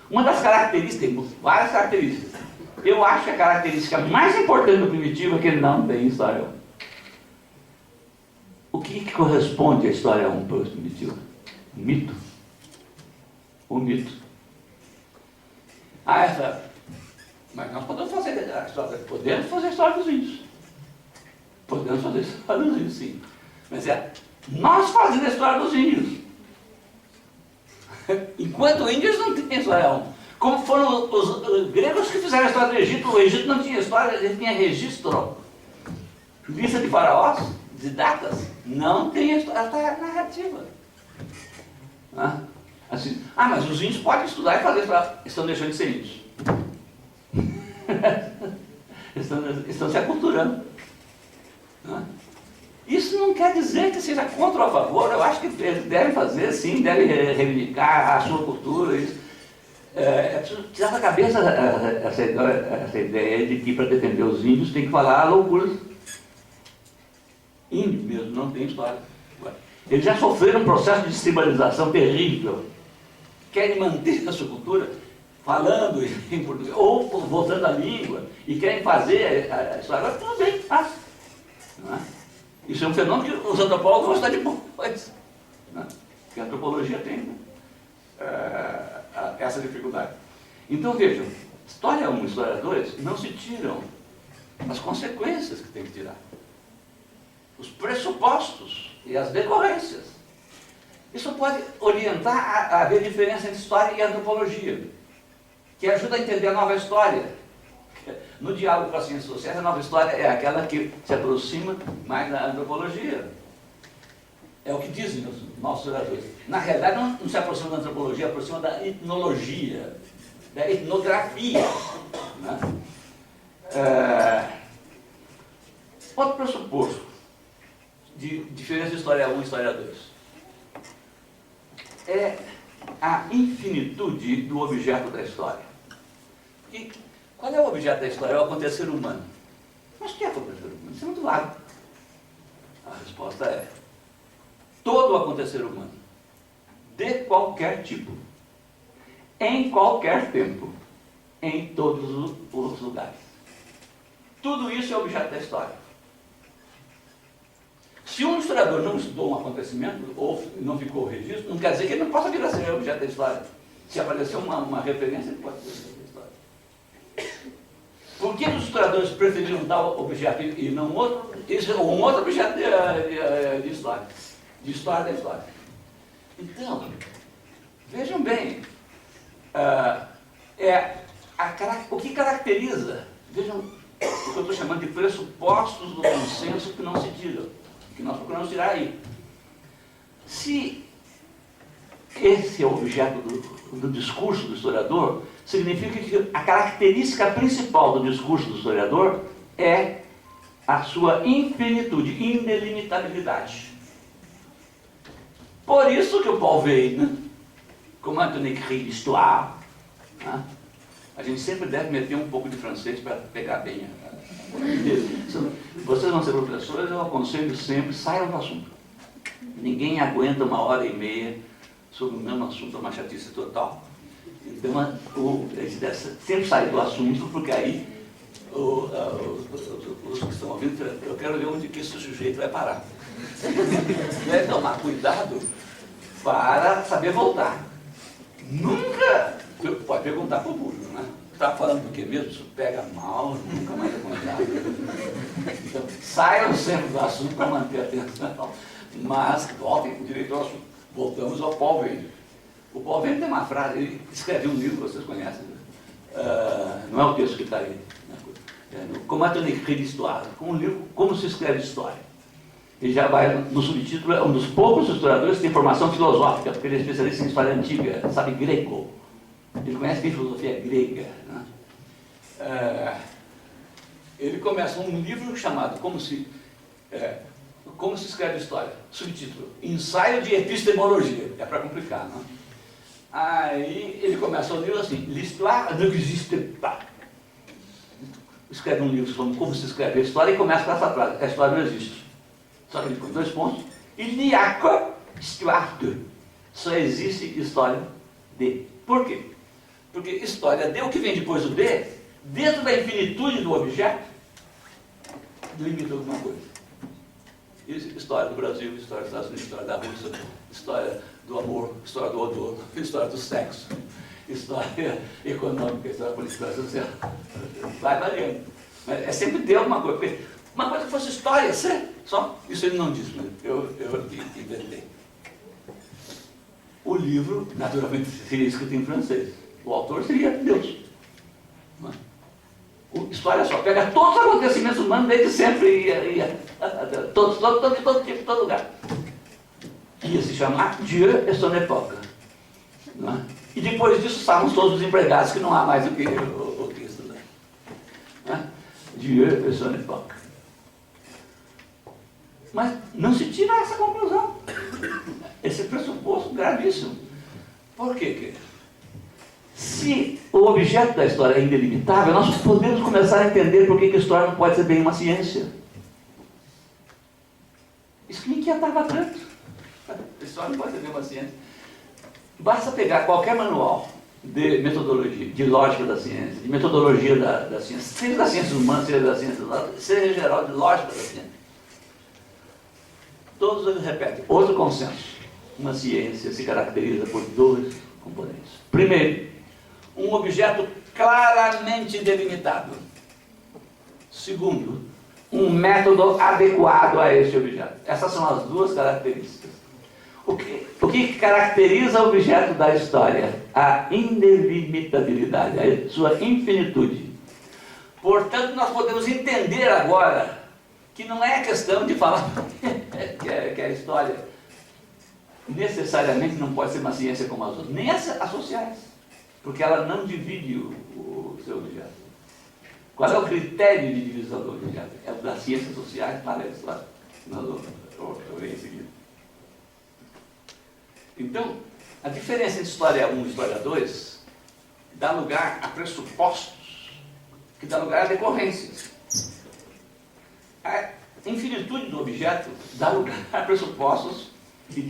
uma das características, tem várias características. Eu acho que a característica mais importante do primitivo é que ele não tem história 1. O que corresponde à história 1 para o primitivo? O mito. O mito. Mas nós podemos fazer a história. Podemos fazer a história dos índios. Podemos fazer a história dos índios, sim. Mas nós fazemos a história dos índios. Enquanto índios não têm história 1. Como foram os gregos que fizeram a história do Egito. O Egito não tinha história, ele tinha registro. Lista de faraós, de datas, não tem história narrativa. Assim, mas os índios podem estudar e fazer história. Estão deixando de ser índios. estão se aculturando. Isso não quer dizer que seja contra ou a favor. Eu acho que eles devem fazer, sim, devem reivindicar a sua cultura. Isso. É preciso tirar da cabeça essa ideia de que para defender os índios tem que falar loucuras. Índio mesmo não tem história. Eles já sofreram um processo de tribalização terrível. Querem manter a sua cultura falando em português, ou voltando a língua, e querem fazer a história. Agora tudo bem, faz. Isso é um fenômeno que os antropólogos vão estudar depois. Porque a antropologia tem essa dificuldade. Então vejam, história 1 e história 2 não se tiram as consequências que tem que tirar. Os pressupostos e as decorrências. Isso pode orientar a ver diferença entre história e antropologia, que ajuda a entender a nova história. No diálogo com as ciências sociais, a nova história é aquela que se aproxima mais da antropologia. É o que dizem os nossos historiadores. Na realidade, não se aproxima da antropologia, aproxima da etnologia, da etnografia. Outro pressuposto de diferença de história 1 e história 2 é a infinitude do objeto da história. E qual é o objeto da história? É o acontecer humano. Mas o que é acontecer humano? Isso é muito vago. A resposta é todo o acontecer humano, de qualquer tipo, em qualquer tempo, em todos os lugares. Tudo isso é objeto da história. Se um historiador não estudou um acontecimento, ou não ficou o registro, não quer dizer que ele não possa vir a ser objeto da história. Se aparecer uma referência, ele pode ser objeto da história. Por que os historiadores preferiram tal objeto e não outro? Isso é um outro objeto de história. De história da história. Então, vejam bem, o que caracteriza, vejam o que eu estou chamando de pressupostos do consenso que não se tiram, que nós procuramos tirar aí. Se esse é o objeto do discurso do historiador, significa que a característica principal do discurso do historiador é a sua infinitude, indelimitabilidade. Por isso que o Paul Veyne, como Anthony Crie d'Histoire, né? A gente sempre deve meter um pouco de francês para pegar bem. Vocês vão ser professores, eu aconselho sempre, saiam do assunto. Ninguém aguenta 1h30 sobre o mesmo assunto, é uma chatice total. Então, a gente deve sempre sair do assunto, porque aí os que estão ouvindo, eu quero ver onde que esse sujeito vai parar. Deve tomar cuidado para saber voltar. Nunca, pode perguntar para o público, né? Está falando do que mesmo? Isso pega mal, nunca mais é contado. Então, saiam sempre do assunto para manter a atenção, mas voltem direito ao assunto. Voltamos ao Paul Veyne. O Paul Veyne tem uma frase, ele escreveu um livro que vocês conhecem, não é o texto que está aí, como Anthony Crie d'Histoire, um livro Como se escreve história. Ele já vai no subtítulo, é um dos poucos historiadores que tem formação filosófica, porque ele é especialista em história antiga, sabe grego. Ele conhece bem filosofia grega. Né? Ele começa um livro chamado Como se escreve história. Subtítulo, Ensaio de Epistemologia. É para complicar, não? Aí ele começa o livro assim, L'histoire n'existe pas. Escreve um livro sobre como se escreve a história e começa com essa frase, a história não existe. Só que ele com 2 pontos. Il n'y a que histoire de. Só existe história de. Por quê? Porque história de, o que vem depois do de, dentro da infinitude do objeto, limita alguma coisa. História do Brasil, história dos Estados Unidos, história da Rússia, história do amor, história do odor, história do sexo, história econômica, história política, social. Vai variando. Mas é sempre ter alguma coisa. Porque uma coisa que fosse história, só. Isso ele não diz, né? Eu inventei. O livro, naturalmente, seria escrito em francês. O autor seria Deus. História só pega todos os acontecimentos humanos desde sempre todo tipo, todo lugar. Ia se chamar Dieu et son époque. Né? E depois disso estávamos todos os empregados, que não há mais do que o texto. Né? Dieu et son époque. Mas não se tira essa conclusão. Esse pressuposto gravíssimo. Por quê, querido? Se o objeto da história é indelimitável, nós podemos começar a entender por que a história não pode ser bem uma ciência. Isso que me inquietava tanto. A história não pode ser bem uma ciência. Basta pegar qualquer manual de metodologia, de lógica da ciência, de metodologia da ciência, seja das ciências humanas, seja das ciências exatas, seja em geral de lógica da ciência. Todos eles repetem, outro consenso. Uma ciência se caracteriza por 2 componentes. Primeiro, um objeto claramente delimitado. Segundo, um método adequado a este objeto. Essas são as 2 características. O que caracteriza o objeto da história? A indelimitabilidade, a sua infinitude. Portanto, nós podemos entender agora que não é questão de falar que a história necessariamente não pode ser uma ciência como as outras, nem as sociais, porque ela não divide o seu objeto. Qual é o critério de divisão do objeto? É o das ciências sociais para a história. Eu verei em seguida. Então, a diferença entre história 1 e história 2 dá lugar a pressupostos, que dá lugar a decorrências. A infinitude do objeto dá lugar a pressupostos e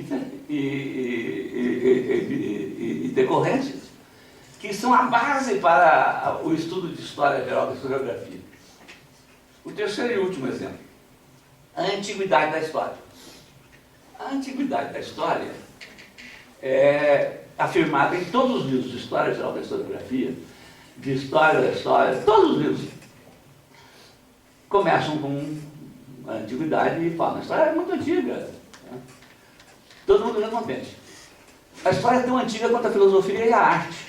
decorrências, que são a base para o estudo de história geral da historiografia. O terceiro e último exemplo, a antiguidade da história. A antiguidade da história é afirmada em todos os livros de história geral da historiografia, de história da história, todos os livros começam com a antiguidade e falam, a história é muito antiga. Todo mundo é contente. A história é tão antiga quanto a filosofia e a arte.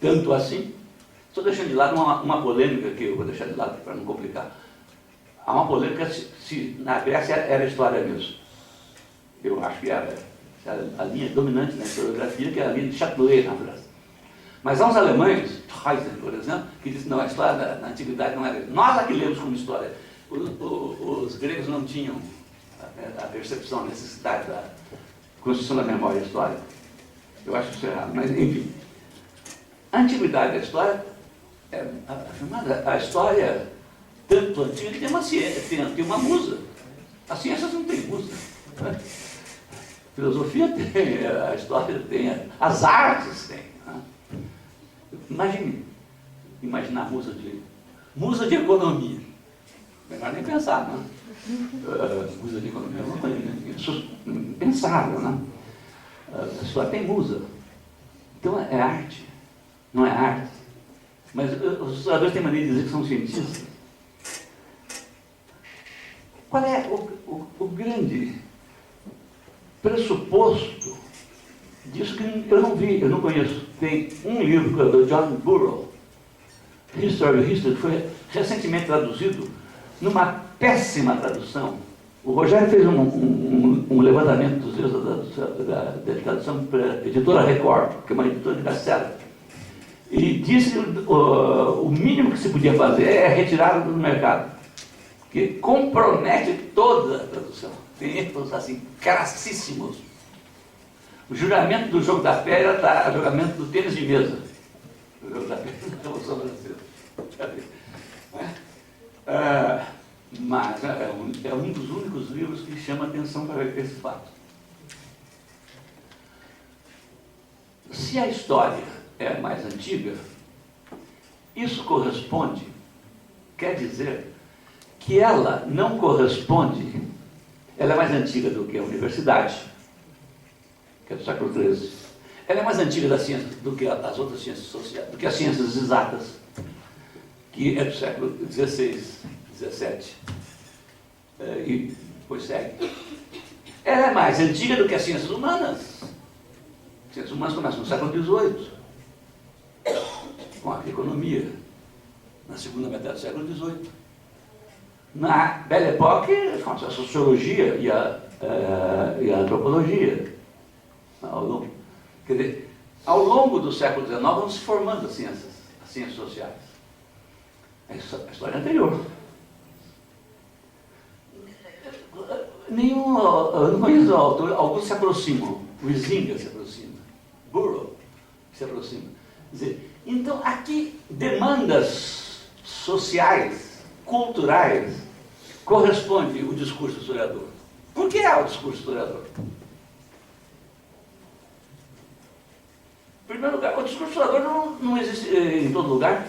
Tanto assim, estou deixando de lado uma polêmica que eu vou deixar de lado para não complicar. Há uma polêmica se na Grécia era história mesmo. Eu acho que era a linha dominante na historiografia, que é a linha de Chapelain na França. Mas há uns alemães, Heusen, por exemplo, que dizem que não, a história na antiguidade não era. Nós aqui lemos como história. Os gregos não tinham a percepção, a necessidade da construção da memória histórica. Eu acho isso errado, mas enfim. A antiguidade da história é afirmada. A história, tanto antiga, tem uma ciência, tem uma musa. As ciências não têm musa. Né? A filosofia tem, a história tem, as artes têm. Né? Imaginar musa de economia. Melhor nem pensar, né? Musa de economia é uma coisa impensável, né? A história tem musa. Então é arte. Não é arte. Mas os historiadores têm maneira de dizer que são cientistas. Qual é o grande pressuposto disso que eu não vi, eu não conheço? Tem um livro que é do John Burroughs, History of History, que foi recentemente traduzido numa péssima tradução. O Rogério fez um levantamento dos erros da tradução para a editora Record, que é uma editora de best-seller. E disse que o mínimo que se podia fazer é retirá-lo do mercado, que compromete toda a tradução. Tem erros assim, crassíssimos. O juramento do jogo da pedra está o juramento do tênis de mesa. O jogo da pedra da Revolução Francesa. Mas é um dos únicos livros que chama atenção para esse fato. Se a história é mais antiga, isso corresponde, quer dizer que ela não corresponde, ela é mais antiga do que a universidade, que é do século XIII. Ela é mais antiga da ciência do que as outras ciências sociais, do que as ciências exatas, que é do século XVI, XVII. E depois segue. Ela é mais antiga do que as ciências humanas. As ciências humanas começam no século XVIII, com a economia, na segunda metade do século XVIII. Na Belle Époque, com a sociologia e a antropologia. Quer dizer, ao longo do século XIX vão se formando as ciências sociais. A história anterior. Eu não conheço o autor, alguns se aproximam. O Izinga se aproxima. Burroughs se aproxima. Quer dizer, então, aqui, demandas sociais, culturais, corresponde o discurso historiador. Por que é o discurso historiador? Em primeiro lugar, o discurso historiador não existe em todo lugar.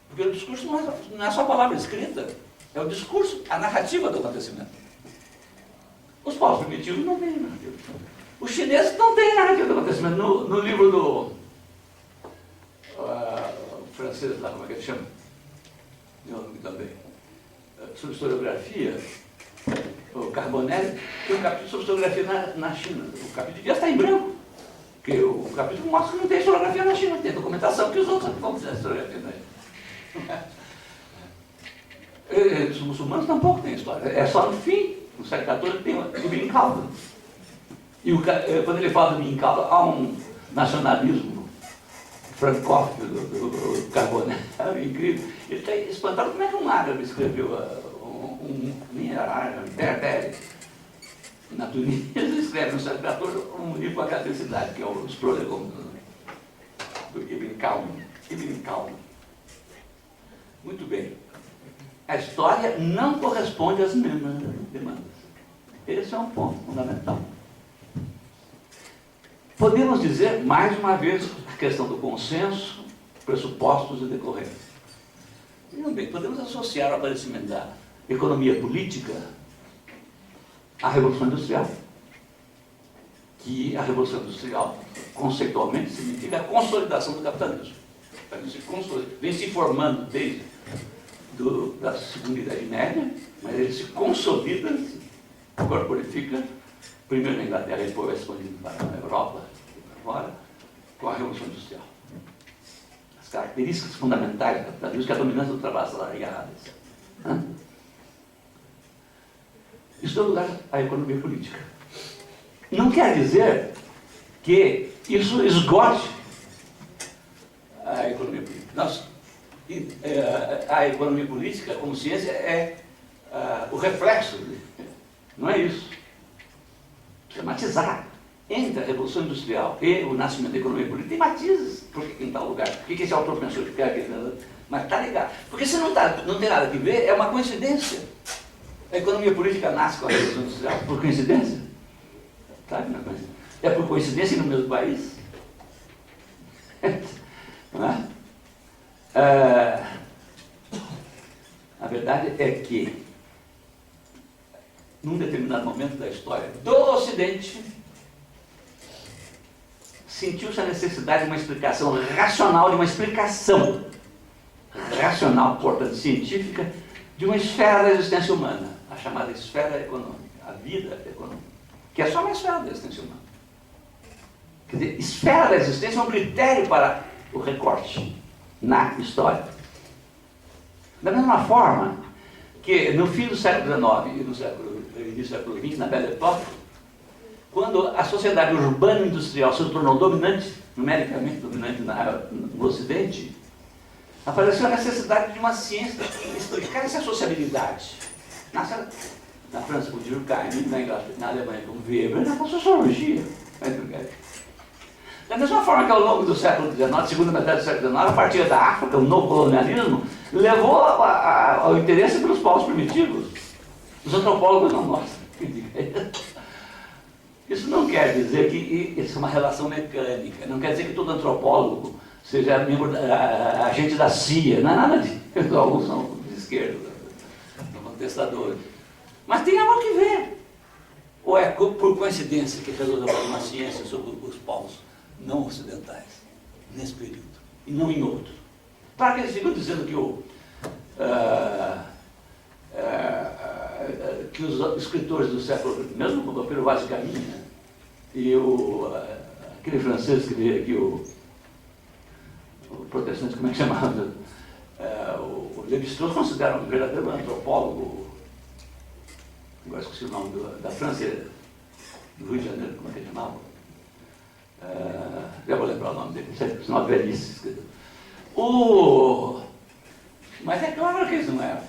Porque o discurso não é só a palavra escrita, é o discurso, a narrativa do acontecimento. Os povos primitivos não têm narrativa. Os chineses não têm narrativa do acontecimento. No livro do francês, lá, como é que ele chama? Meu nome também. Sobre historiografia, o Carbonelli, tem um capítulo sobre historiografia na China. O capítulo devia estar em branco. Porque o capítulo mostra que não tem historiografia na China, tem documentação que os outros vão fazer historiografia na China. Os muçulmanos tampouco têm história. É só no fim, no século XIV, tem o Ibn Khaldun. E quando ele fala do Ibn Khaldun, há um nacionalismo francófilo do Carbonelli, é incrível. Ele está espantado como é que um árabe escreveu, nem era árabe, berbere. Na Tunísia, ele escreve no século XIV um livro com a capacidade, que é os Prolegômenos do Ibn Khaldun. Muito bem. A história não corresponde às mesmas demandas. Esse é um ponto fundamental. Podemos dizer, mais uma vez, a questão do consenso, pressupostos e decorrência. Muito bem, podemos associar o aparecimento da economia política à Revolução Industrial. Que a Revolução Industrial, conceitualmente, significa a consolidação do capitalismo. Vem se formando desde da Segunda Idade Média, mas ele se consolida, se corporifica primeiro na Inglaterra e depois expandido para a Europa e para fora, com a Revolução Industrial. As características fundamentais do capitalismo, que é a dominância do trabalho assalariado. Isso deu lugar à economia política. Não quer dizer que isso esgote a economia política. A economia política, como ciência, é o reflexo. Não é isso. Precisa matizar. Entre a Revolução Industrial e o nascimento da economia política, tem matizes. Por que em tal lugar? Por que esse autor pensou que quer aquele? Mas está ligado. Porque se não tem nada a ver, é uma coincidência. A economia política nasce com a Revolução Industrial por coincidência? Sabe? É por coincidência no mesmo país? Não é? A verdade é que, num determinado momento da história do Ocidente, sentiu-se a necessidade de uma explicação racional, racional, portanto, científica, de uma esfera da existência humana, a chamada esfera econômica, a vida econômica, que é só uma esfera da existência humana. Quer dizer, esfera da existência é um critério para o recorte na história. Da mesma forma que no fim do século XIX e no início do século XX, na Belle Époque, quando a sociedade urbano-industrial se tornou dominante, numericamente dominante no Ocidente, apareceu a necessidade de uma ciência que explicasse a sociabilidade. Na França, com Durkheim, na Alemanha, com Weber, na sociologia. Da mesma forma que ao longo do século XIX, segunda metade do século XIX, a partir da África, o novo colonialismo levou ao interesse pelos povos primitivos. Os antropólogos não mostram. Isso não quer dizer que isso é uma relação mecânica, não quer dizer que todo antropólogo seja agente da CIA, não é nada disso. Alguns são de esquerda, são contestadores. Mas tem algo que ver. Ou é por coincidência que resolveu fazer uma ciência sobre os povos não ocidentais, nesse período, e não em outro. Claro que eles ficam dizendo que os escritores do século, mesmo o Pedro Vaz de Caminha, e aquele francês que veio aqui, o protestante, como é que chamava? O Lévi-Strauss considera um verdadeiro antropólogo, agora esqueci o nome da França, do Rio de Janeiro, como é que ele chamava? Já vou lembrar o nome dele, senão velhice. Mas é claro que eles não eram.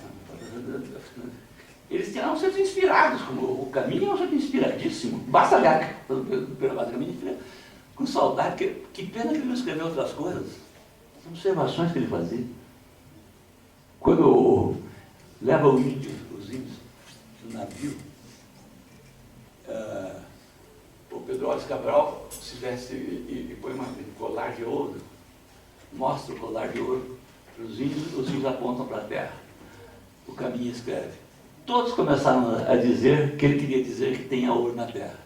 Eles tinham sido inspirados, como o Caminho é um sujeito inspiradíssimo. Basta olhar pelo lado do Caminho com saudade. Que pena que ele não escreveu outras coisas. As observações que ele fazia. Quando leva os índios no navio, o Pedro Álvares Cabral se veste e põe um colar de ouro, mostra o colar de ouro para os índios apontam para a terra. O Caminho escreve. Todos começaram a dizer que ele queria dizer que tem ouro na terra.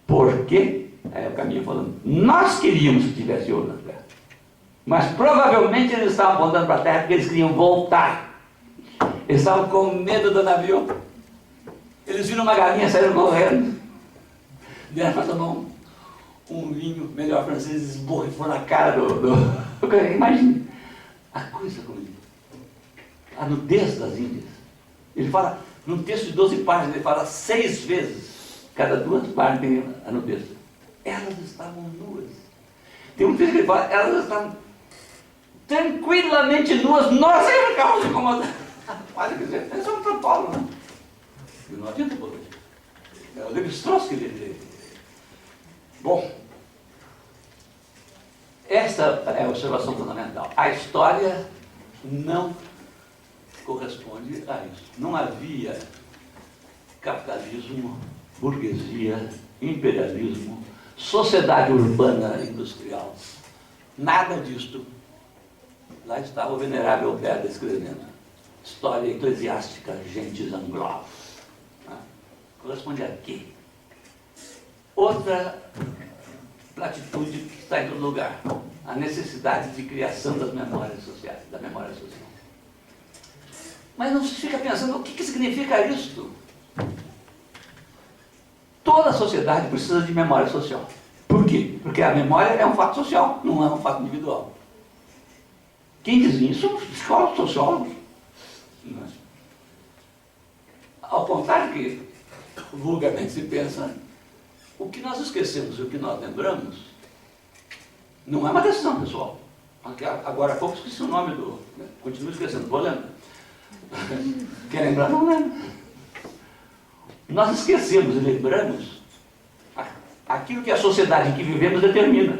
Por quê? Aí o Caminho falando, nós queríamos que tivesse ouro na terra. Mas provavelmente eles estavam apontando para a terra porque eles queriam voltar. Eles estavam com medo do navio. Eles viram uma galinha, saíram correndo. Vieram para tomar um vinho melhor francês, esborrifou na cara do... Imagine a coisa como ele... A nudez das Índias. Ele fala, num texto de 12 páginas, ele fala 6 vezes. Cada 2 páginas tem a nudez. Elas estavam nuas. Tem um texto que ele fala, elas estavam tranquilamente nuas, nós aí ficamos incomodados. Olha, quer dizer, eles são antropólogos, né? E não adianta por hoje. É o Lévi-Strauss que ele... Bom, esta é a observação fundamental. A história não corresponde a isso. Não havia capitalismo, burguesia, imperialismo, sociedade urbana industrial. Nada disto. Lá estava o venerável Beda escrevendo. História eclesiástica, gentes anglos. Corresponde a quê? Outra platitude que está em todo lugar. A necessidade de criação das memórias sociais, da memória social. Mas não se fica pensando o que significa isto. toda sociedade precisa de memória social. Por quê? Porque a memória é um fato social, não é um fato individual. Quem diz isso? Os sociólogos. Ao contrário que vulgarmente se pensa, o que nós esquecemos e o que nós lembramos não é uma decisão pessoal. Agora há pouco esqueci o nome do... Continuo esquecendo, vou lembrar. Quer lembrar? Não lembro. Nós esquecemos e lembramos aquilo que a sociedade em que vivemos determina.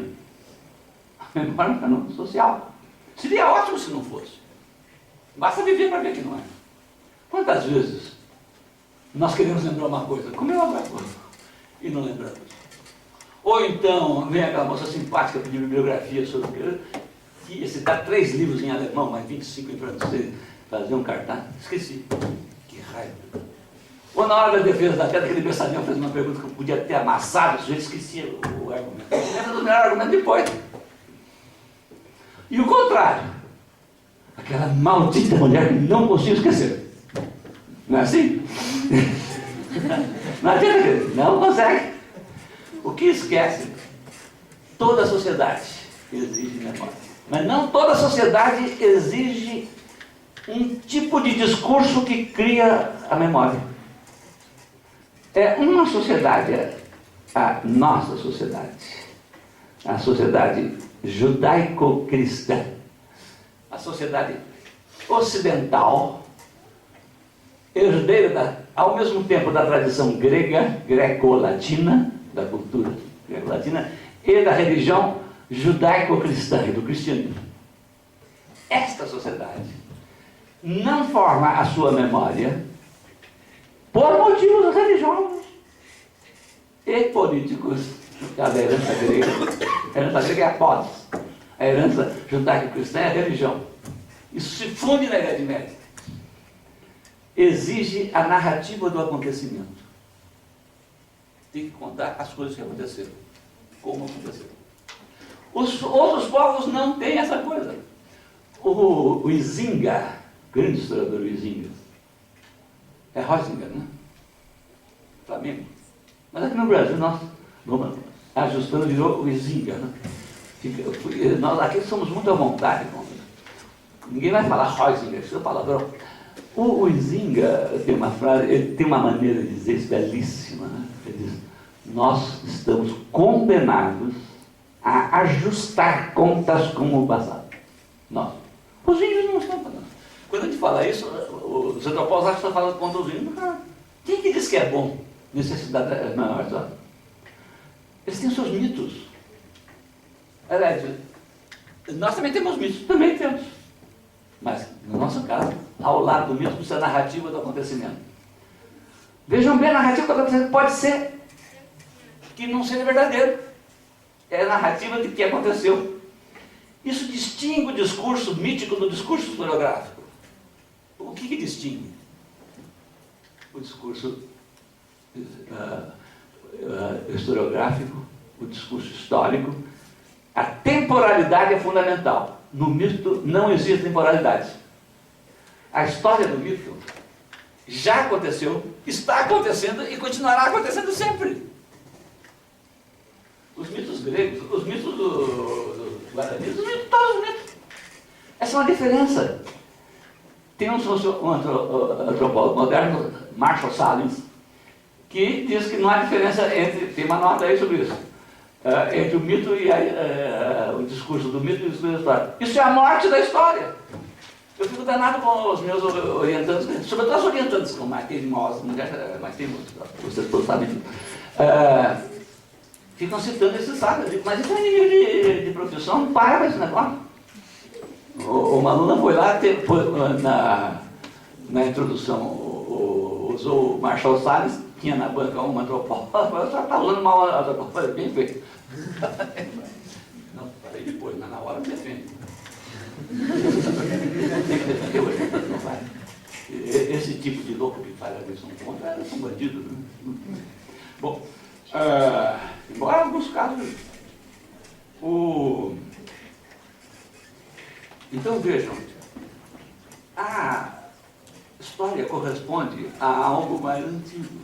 A memória é um fenômeno social. Seria ótimo se não fosse. Basta viver para ver que não é. Quantas vezes nós queremos lembrar uma coisa, comeu outra coisa, e não lembramos? Ou então vem aquela moça simpática pedir bibliografia sobre que ia citar 3 livros em alemão, mais 25 em francês, fazer um cartaz. Esqueci. Que raiva. Ou na hora da defesa da tela, aquele mensageiro fez uma pergunta que eu podia ter amassado, o sujeito esquecia o argumento. Lembra do melhor argumento depois. E o contrário. Aquela maldita mulher que não consigo esquecer. Não é assim? Não adianta, não consegue. O que esquece? Toda a sociedade exige memória. Mas não toda a sociedade exige um tipo de discurso que cria a memória. É uma sociedade, a nossa sociedade, a sociedade judaico-cristã, a sociedade ocidental, herdeira, ao mesmo tempo, da tradição grega, greco-latina, da cultura greco-latina, e da religião judaico-cristã e do cristianismo. Esta sociedade não forma a sua memória por motivos religiosos e políticos. A herança grega, a herança grega é a polis. A herança judaico-cristã é a religião. Isso se funde na Idade Média. Exige a narrativa do acontecimento. Tem que contar as coisas que aconteceram, como aconteceram. Os outros povos não têm essa coisa. O Huizinga, grande historiador Huizinga, é Huizinga, né? Flamengo. Mas aqui no Brasil nós vamos ajustando, virou Huizinga, né? Nós aqui somos muito à vontade. Ninguém vai falar Huizinga, isso é palavrão. O Huizinga tem uma frase, ele tem uma maneira de dizer isso belíssima, né? Ele diz: nós estamos condenados a ajustar contas com o passado. Nós. Os índios não estão falando. Quando a gente fala isso, os antropólogos acham que estão falando contra os índios. Quem que diz que é bom? Necessidade maior, sabe? Eles têm seus mitos. Aliás, nós também temos mitos. Também temos. Mas, no nosso caso, ao lado do mito, precisa a narrativa do acontecimento. Vejam bem, a narrativa do acontecimento pode ser que não seja verdadeiro. É a narrativa de que aconteceu. Isso distingue o discurso mítico do discurso historiográfico. O que distingue? O discurso historiográfico, o discurso histórico. A temporalidade é fundamental. No mito não existe temporalidade. A história do mito já aconteceu, está acontecendo e continuará acontecendo sempre. Os mitos gregos, os mitos dos guaranis, todos os mitos. Essa é uma diferença. Tem um antropólogo moderno, Marshall Salins, que diz que não há diferença entre, tem uma nota aí sobre isso, entre o mito e o discurso do mito e o discurso da história. Isso é a morte da história. Eu fico danado com os meus orientantes, sobretudo as orientantes, como a Kate Moss, mas tem muitos, vocês todos sabem disso. Ficam citando esses sábios, mas isso é inimigo de profissão, não para com esse negócio. Uma aluna foi lá, na introdução, usou o Marshall Salles, tinha na banca uma antropóloga, ela já está falando mal a antropóloga, bem feito. Não, falei depois, mas na hora me defende. Tem que defender hoje, não vai. Esse tipo de louco que faz a agressão contra, elas são bandidos. Né? Bom, embora em alguns casos então vejam, a história corresponde a algo mais antigo.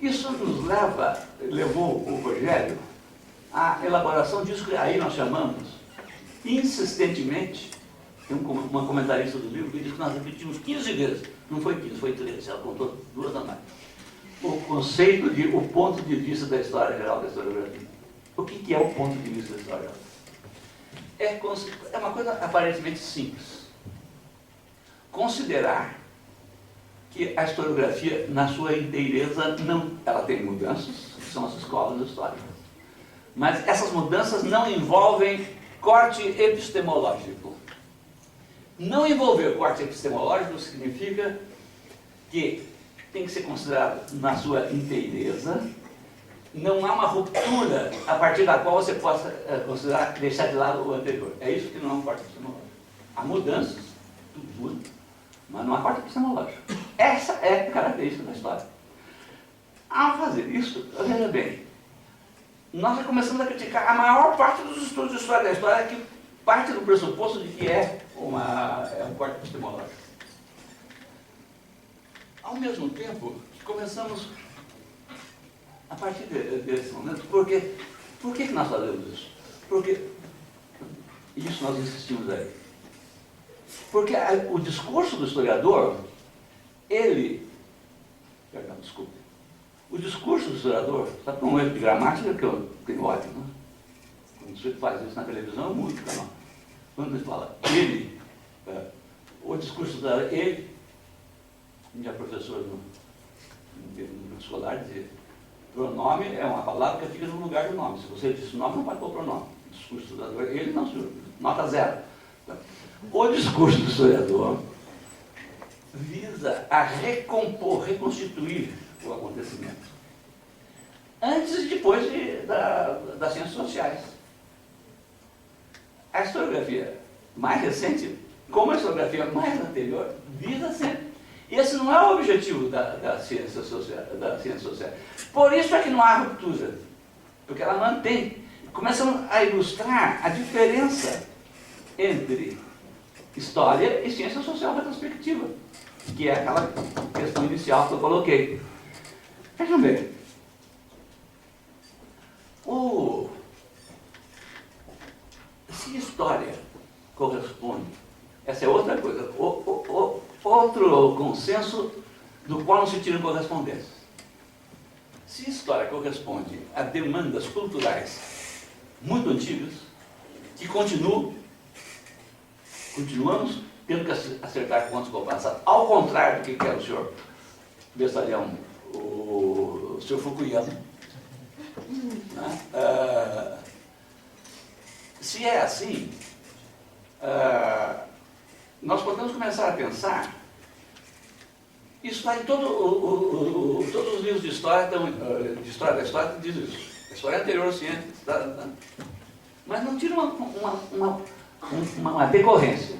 Isso levou o Rogério à elaboração disso que aí nós chamamos, insistentemente, tem uma comentarista do livro que diz que nós repetimos 15 vezes, não foi 15, foi 13, ela contou 2 a mais, o conceito de o ponto de vista da história geral da historiografia. O que é o ponto de vista da história geral? É uma coisa aparentemente simples. Considerar que a historiografia, na sua inteireza, ela tem mudanças, que são as escolas históricas. Mas essas mudanças não envolvem corte epistemológico. Não envolver corte epistemológico significa que tem que ser considerado na sua inteireza. Não há uma ruptura a partir da qual você possa considerar deixar de lado o anterior. É isso que não é um corte epistemológico. Há mudanças, tudo muda, mas não há corte epistemológico. Essa é a característica da história. Ao fazer isso, veja bem, nós já começamos a criticar a maior parte dos estudos de história da história que parte do pressuposto de que é um corte epistemológico. Ao mesmo tempo, começamos, a partir desse momento, por que nós fazemos isso? Porque, isso nós insistimos aí, porque o discurso do historiador, o discurso do historiador, sabe um erro de gramática que eu tenho ótimo, né? Quando você faz isso na televisão, é muito canal. Quando você fala ele, o discurso do historiador, ele, minha professora no escolar dizia, pronome é uma palavra que fica no lugar do nome. Se você diz nome, não pode pôr pronome. O discurso do historiador, ele não, senhor, nota 0. O discurso do historiador visa a recompor, reconstituir o acontecimento. Antes e depois das ciências sociais. A historiografia mais recente, como a historiografia mais anterior, visa sempre. Esse não é o objetivo da ciência social. Por isso é que não há ruptura, porque ela mantém. Começamos a ilustrar a diferença entre história e ciência social retrospectiva, que é aquela questão inicial que eu coloquei. Vejam bem, se história corresponde, essa é outra coisa, outro consenso do qual não se tira correspondência. Se história corresponde a demandas culturais muito antigas, que continuamos tendo que acertar contas com o passado, ao contrário do que quer o senhor Bessarion, o senhor Fukuyama. Né? Se é assim, nós podemos começar a pensar, isso está em todos os livros de história da história que diz isso. A história anterior à ciência, mas não tira uma decorrência.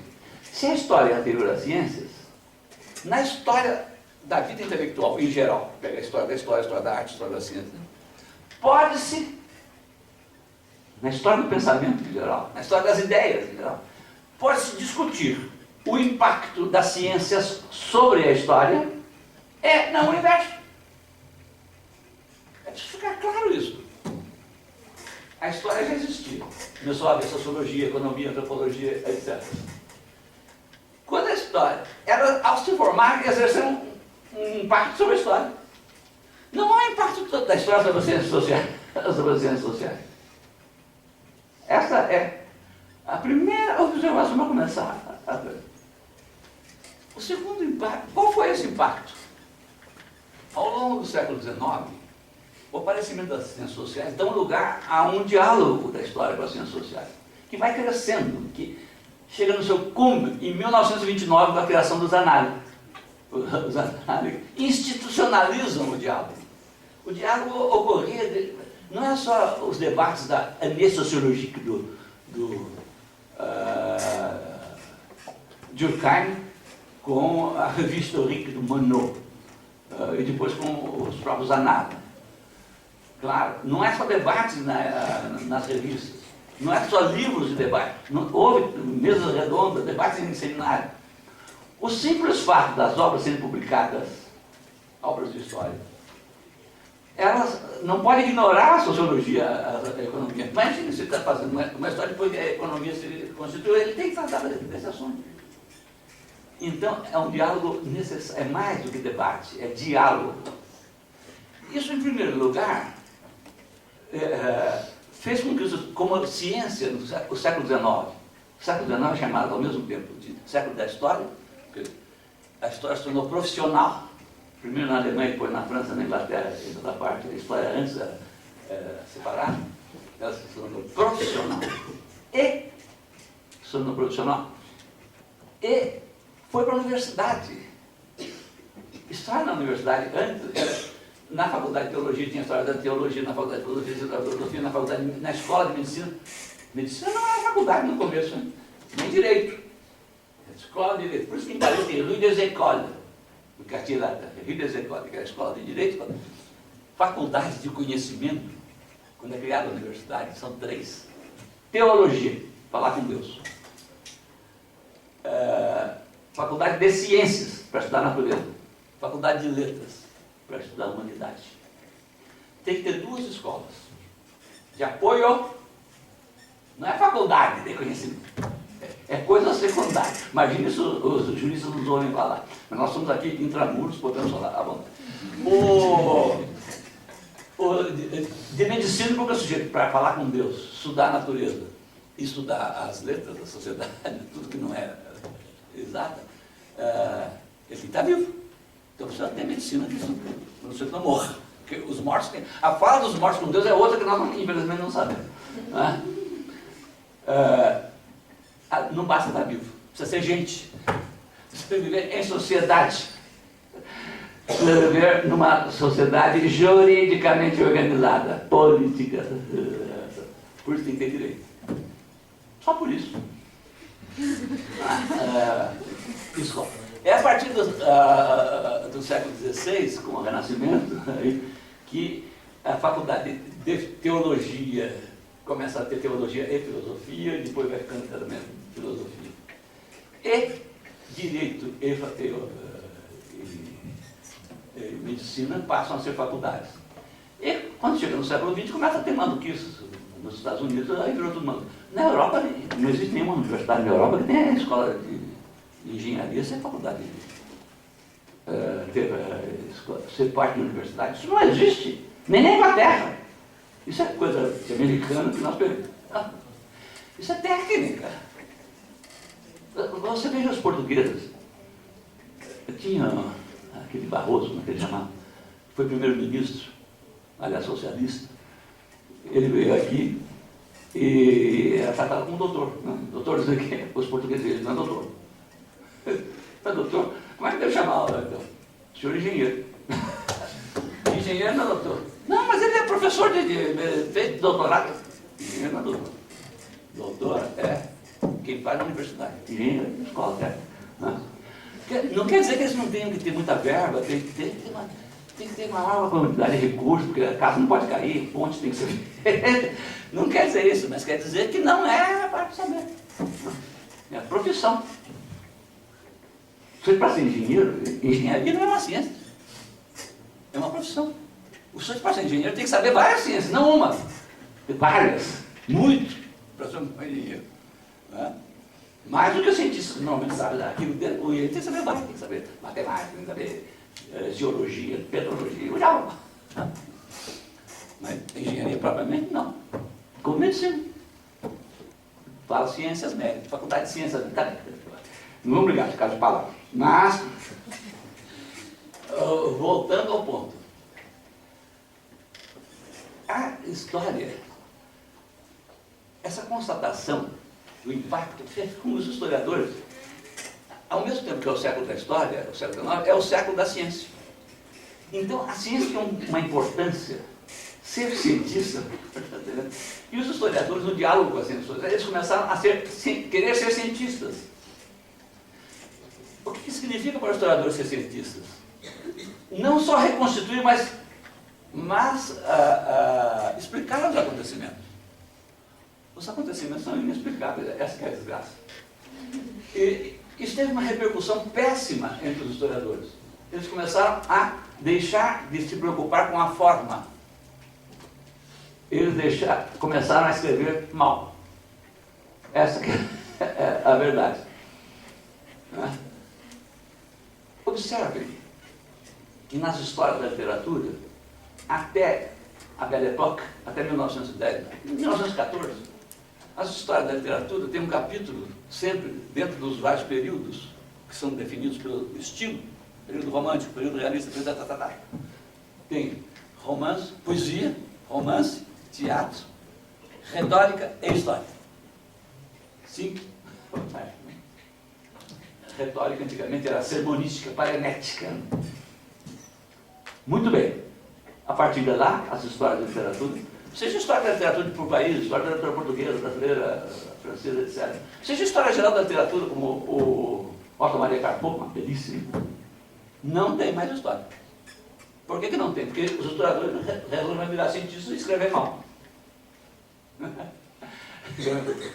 Se a história é anterior às ciências, na história da vida intelectual em geral, pega a história da arte, a história da ciência, pode-se, na história do pensamento em geral, na história das ideias em geral, pode-se discutir o impacto das ciências sobre a história não o universo. É preciso ficar claro isso. A história já existia. Começou a haver sociologia, economia, antropologia, etc. Quando a história, ela, ao se formar, exerceu um impacto sobre a história. Não há impacto da história sobre as ciências sociais. Essa é a primeira observação para começar a ver. O segundo impacto, qual foi esse impacto? Ao longo do século XIX, o aparecimento das ciências sociais dá lugar a um diálogo da história com as ciências sociais, que vai crescendo, que chega no seu cume em 1929 com a criação dos análises. Os análises institucionalizam o diálogo. O diálogo ocorria, não é só os debates da année sociologique do Durkheim com a revista historique do Monod e depois com os próprios análises. Claro, não é só debates nas revistas, não é só livros de debate, houve mesas redondas, debates em seminário. O simples fato das obras serem publicadas, obras de história, elas não podem ignorar a sociologia, a economia. Imagina se está fazendo uma história depois que a economia se constituiu, ele tem que tratar desse assunto. Então, é um diálogo necessário, é mais do que debate, é diálogo. Isso, em primeiro lugar, fez com que, como a ciência, no século XIX, o século XIX é chamado ao mesmo tempo de século da história, porque a história se tornou profissional, primeiro na Alemanha, depois na França, na Inglaterra, em toda parte, a história antes era separada, ela se tornou profissional. E foi para a universidade. História na universidade, antes, na faculdade de teologia tinha história da teologia, na faculdade de filosofia, da filosofia, na escola de medicina. Medicina não era faculdade no começo, né? Nem direito. Escola de direito. Por isso que em Paris tem Rue des Écoles, no quartier lá, Rue des Écoles, que é a escola de direito. Faculdades de conhecimento, quando é criada a universidade, são 3. Teologia, falar com Deus. Faculdade de ciências, para estudar a natureza. Faculdade de letras, para estudar a humanidade. Tem que ter 2 escolas de apoio. Não é faculdade de conhecimento, é coisa secundária. Imagina isso os juristas nos ouvem falar. Mas nós somos aqui intramuros, podemos falar à vontade. De medicina, porque o sujeito, para falar com Deus, estudar a natureza, estudar as letras da sociedade, tudo que não é exata, ele está vivo. Então precisa ter medicina que o sujeito não morra. Porque os mortos têm... A fala dos mortos com Deus é outra que nós, infelizmente, não sabemos. Não basta estar vivo, precisa ser gente. Precisa viver em sociedade. Precisa viver numa sociedade juridicamente organizada, política. Por isso tem que ter direito. Só por isso. Escola. É a partir do século XVI, com o Renascimento, que a faculdade de teologia começa a ter teologia e filosofia, e depois vai ficando cada vez filosofia. E direito e medicina passam a ser faculdades. E quando chega no século XX, começa a ter maluquices. Nos Estados Unidos, aí virou tudo maluco. Na Europa, não existe nenhuma universidade na Europa que tenha escola de engenharia sem faculdade. Ser parte da universidade. Isso não existe. Nem na Inglaterra. Isso é coisa de americano que nós pegamos. Isso é técnica. Você veja os portugueses. Tinha aquele Barroso, como é que ele chamava? Foi primeiro-ministro, aliás, socialista. Ele veio aqui e era tratado como doutor. Né? Doutor dizer que os portugueses dizem, não é doutor. É doutor? Como é que deve chamar? Então? Senhor engenheiro. Engenheiro não é doutor. Não, mas ele é professor de doutorado. Engenheiro não é doutor. Doutor é quem faz na universidade. Engenheiro é escola técnica. Não quer dizer que eles não tenham que ter muita verba, tem que ter uma maior quantidade de recursos, porque a casa não pode cair, ponte tem que ser. Não quer dizer isso, mas quer dizer que não é a parte de saber. É a profissão. Você para ser engenheiro, engenharia não é uma ciência. É uma profissão. O sujeito para ser engenheiro tem que saber várias ciências, não uma. Várias. Muito. Para ser um engenheiro. Mais do que o cientista normalmente sabe daquilo dele. O engenheiro tem que saber várias. Tem que saber matemática, tem que saber geologia, petrologia. Mas engenharia propriamente não. Como medicina. Fala ciências médicas, faculdade de ciências médicas. Não vamos brigar de caso de palavras. Mas, voltando ao ponto. A história, essa constatação do impacto fez com os historiadores, ao mesmo tempo que é o século da história, o século XIX, é o século da ciência. Então, a ciência tem uma importância. Ser cientista, e os historiadores, no diálogo com as ciências, eles começaram a querer ser cientistas. O que significa para os historiadores ser cientistas? Não só reconstituir, mas explicar os acontecimentos. Os acontecimentos são inexplicáveis, essa que é a desgraça. E isso teve uma repercussão péssima entre os historiadores. Eles começaram a deixar de se preocupar com a forma. Eles começaram a escrever mal. Essa que é a verdade. Né? Observem que nas histórias da literatura, até a Belle Époque, até 1910, 1914, as histórias da literatura têm um capítulo sempre dentro dos vários períodos que são definidos pelo estilo, período romântico, período realista, período tem romance, poesia, romance, teatro, retórica e história. Simples. Retórica antigamente era sermonística, paranética. Muito bem. A partir de lá, as histórias da literatura, seja história da literatura por país, história da literatura portuguesa, brasileira, francesa, etc. Seja história geral da literatura, como o Otto Maria Carpo, uma belíssima, não tem mais história. Por que não tem? Porque os historiadores resolvem virar cientistas e escrever mal.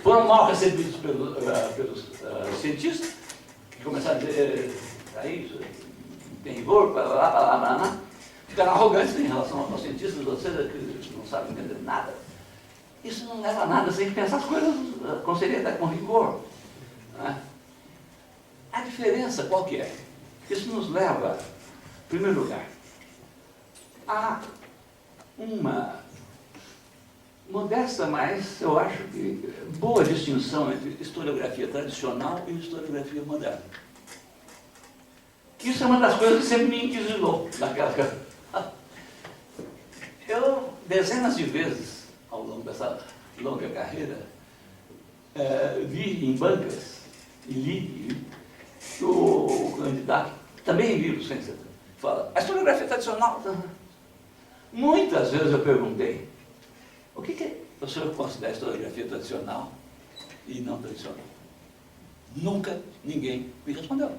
Foram mal recebidos pelos cientistas, que começaram a dizer, isso, tem rigor, ficaram arrogantes em relação aos cientistas, vocês que não sabem entender nada. Isso não leva a nada, você tem que pensar as coisas com seriedade, com rigor. Né? A diferença qual que é? Isso nos leva, em primeiro lugar, a uma modesta, mas eu acho que boa distinção entre historiografia tradicional e historiografia moderna. Isso é uma das coisas que sempre me inquisilou naquela. Eu, dezenas de vezes, ao longo dessa longa carreira, vi em bancas e li o candidato, também em livros, fala, a historiografia tradicional. Muitas vezes eu perguntei, o que o senhor considera historiografia tradicional e não tradicional? Nunca ninguém me respondeu.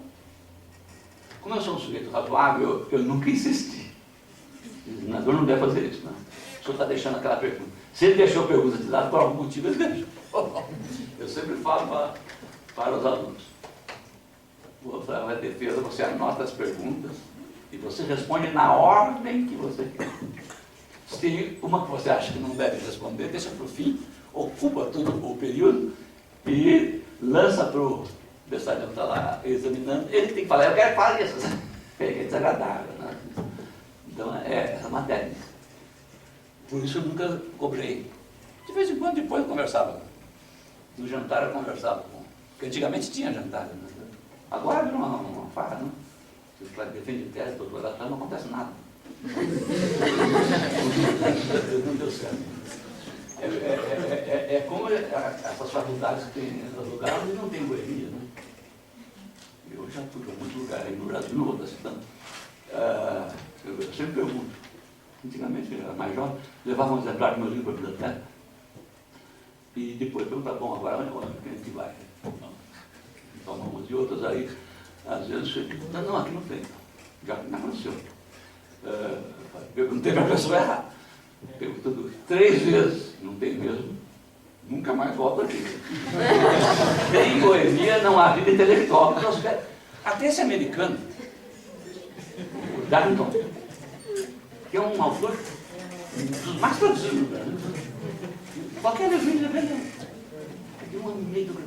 Como eu sou um sujeito razoável, eu nunca insisti. O examinador não deve fazer isso, não. O senhor está deixando aquela pergunta. Se ele deixou a pergunta de lado, por algum motivo ele deixou. Eu sempre falo para os alunos. Vou fazer a defesa, você anota as perguntas e você responde na ordem que você quer. Se tem uma que você acha que não deve responder, deixa para o fim, ocupa todo o período e lança para o besteirão que está lá examinando. Ele tem que falar, eu quero falar isso. É desagradável. Né? Então, é uma técnica. Por isso eu nunca cobrei. De vez em quando, depois eu conversava. No jantar eu conversava com... Porque antigamente tinha jantar. Né? Agora virou uma farra, né? Você defende tese, doutorado, não acontece nada. Não deu certo. É como essas faculdades que tem nos lugares e não tem boemia, né? Eu já fui para muitos lugares aí no Brasil, não vou estar citando. Eu sempre pergunto. Antigamente, eu era mais jovem, levava um exemplar do meu livro para a biblioteca e depois perguntava, bom, agora quem é que vai? Toma umas e outras aí, às vezes, não, aqui não tem. Já não aconteceu. Perguntei para a pessoa errada. Perguntando 3 vezes, não tem mesmo, nunca mais volto aqui. Em boemia não há vida intelectual. Até esse americano, o Darrington, que é um autor dos mais traduzidos no Brasil. Qualquer livro de um amigo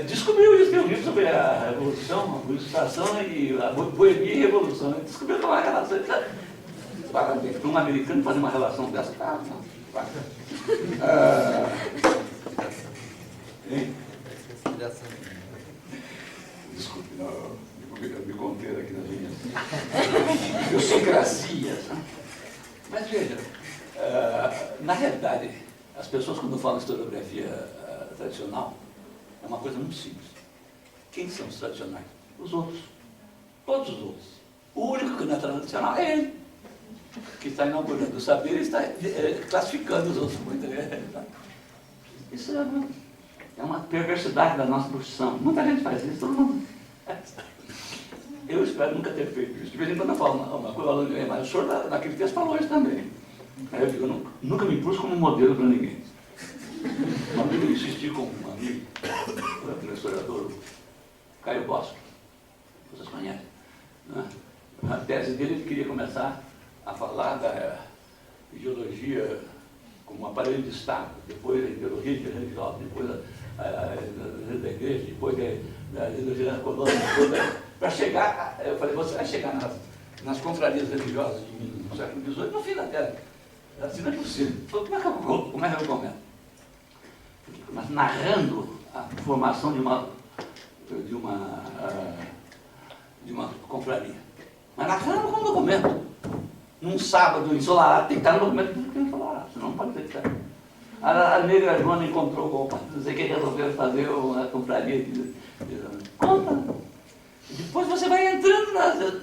descobriu isso, tem um livro sobre a Revolução, a Ilustração e a Boemia e a Revolução. Ele descobriu uma relação. Parabéns, para um americano fazer uma relação dessa. Não. Desculpe, eu me conter aqui nas minhas idiosincrasias. Mas veja, na realidade, as pessoas quando falam de historiografia tradicional, é uma coisa muito simples. Quem são os tradicionais? Os outros. Todos os outros. O único que não é tradicional é ele, que está inaugurando o saber e está classificando os outros. Isso é uma perversidade da nossa profissão. Muita gente faz isso, todo mundo. Eu espero nunca ter feito isso. De vez em quando eu falo uma coisa, mas o senhor naquele texto falou isso também. Aí eu digo, eu nunca me pus como modelo para ninguém. Uma vez eu insisti com um amigo, o historiador Caio Bosco, vocês conhecem, né? na tese dele, ele queria começar a falar da ideologia como aparelho de Estado, depois a ideologia religiosa, depois a da igreja, depois da ideologia econômica, para chegar, eu falei, você vai chegar nas confrarias religiosas de Minas no século XVIII, no fim da Terra. Assim não é possível. Falei, como é que eu comento? Mas narrando a formação de uma confraria. Mas narrando como documento. Num sábado ensolarado, tem que estar no documento que ensolarado, senão não pode ter que estar. A negra Joana encontrou com o padre, não sei o que resolveu fazer uma confraria de conta. Depois você vai entrando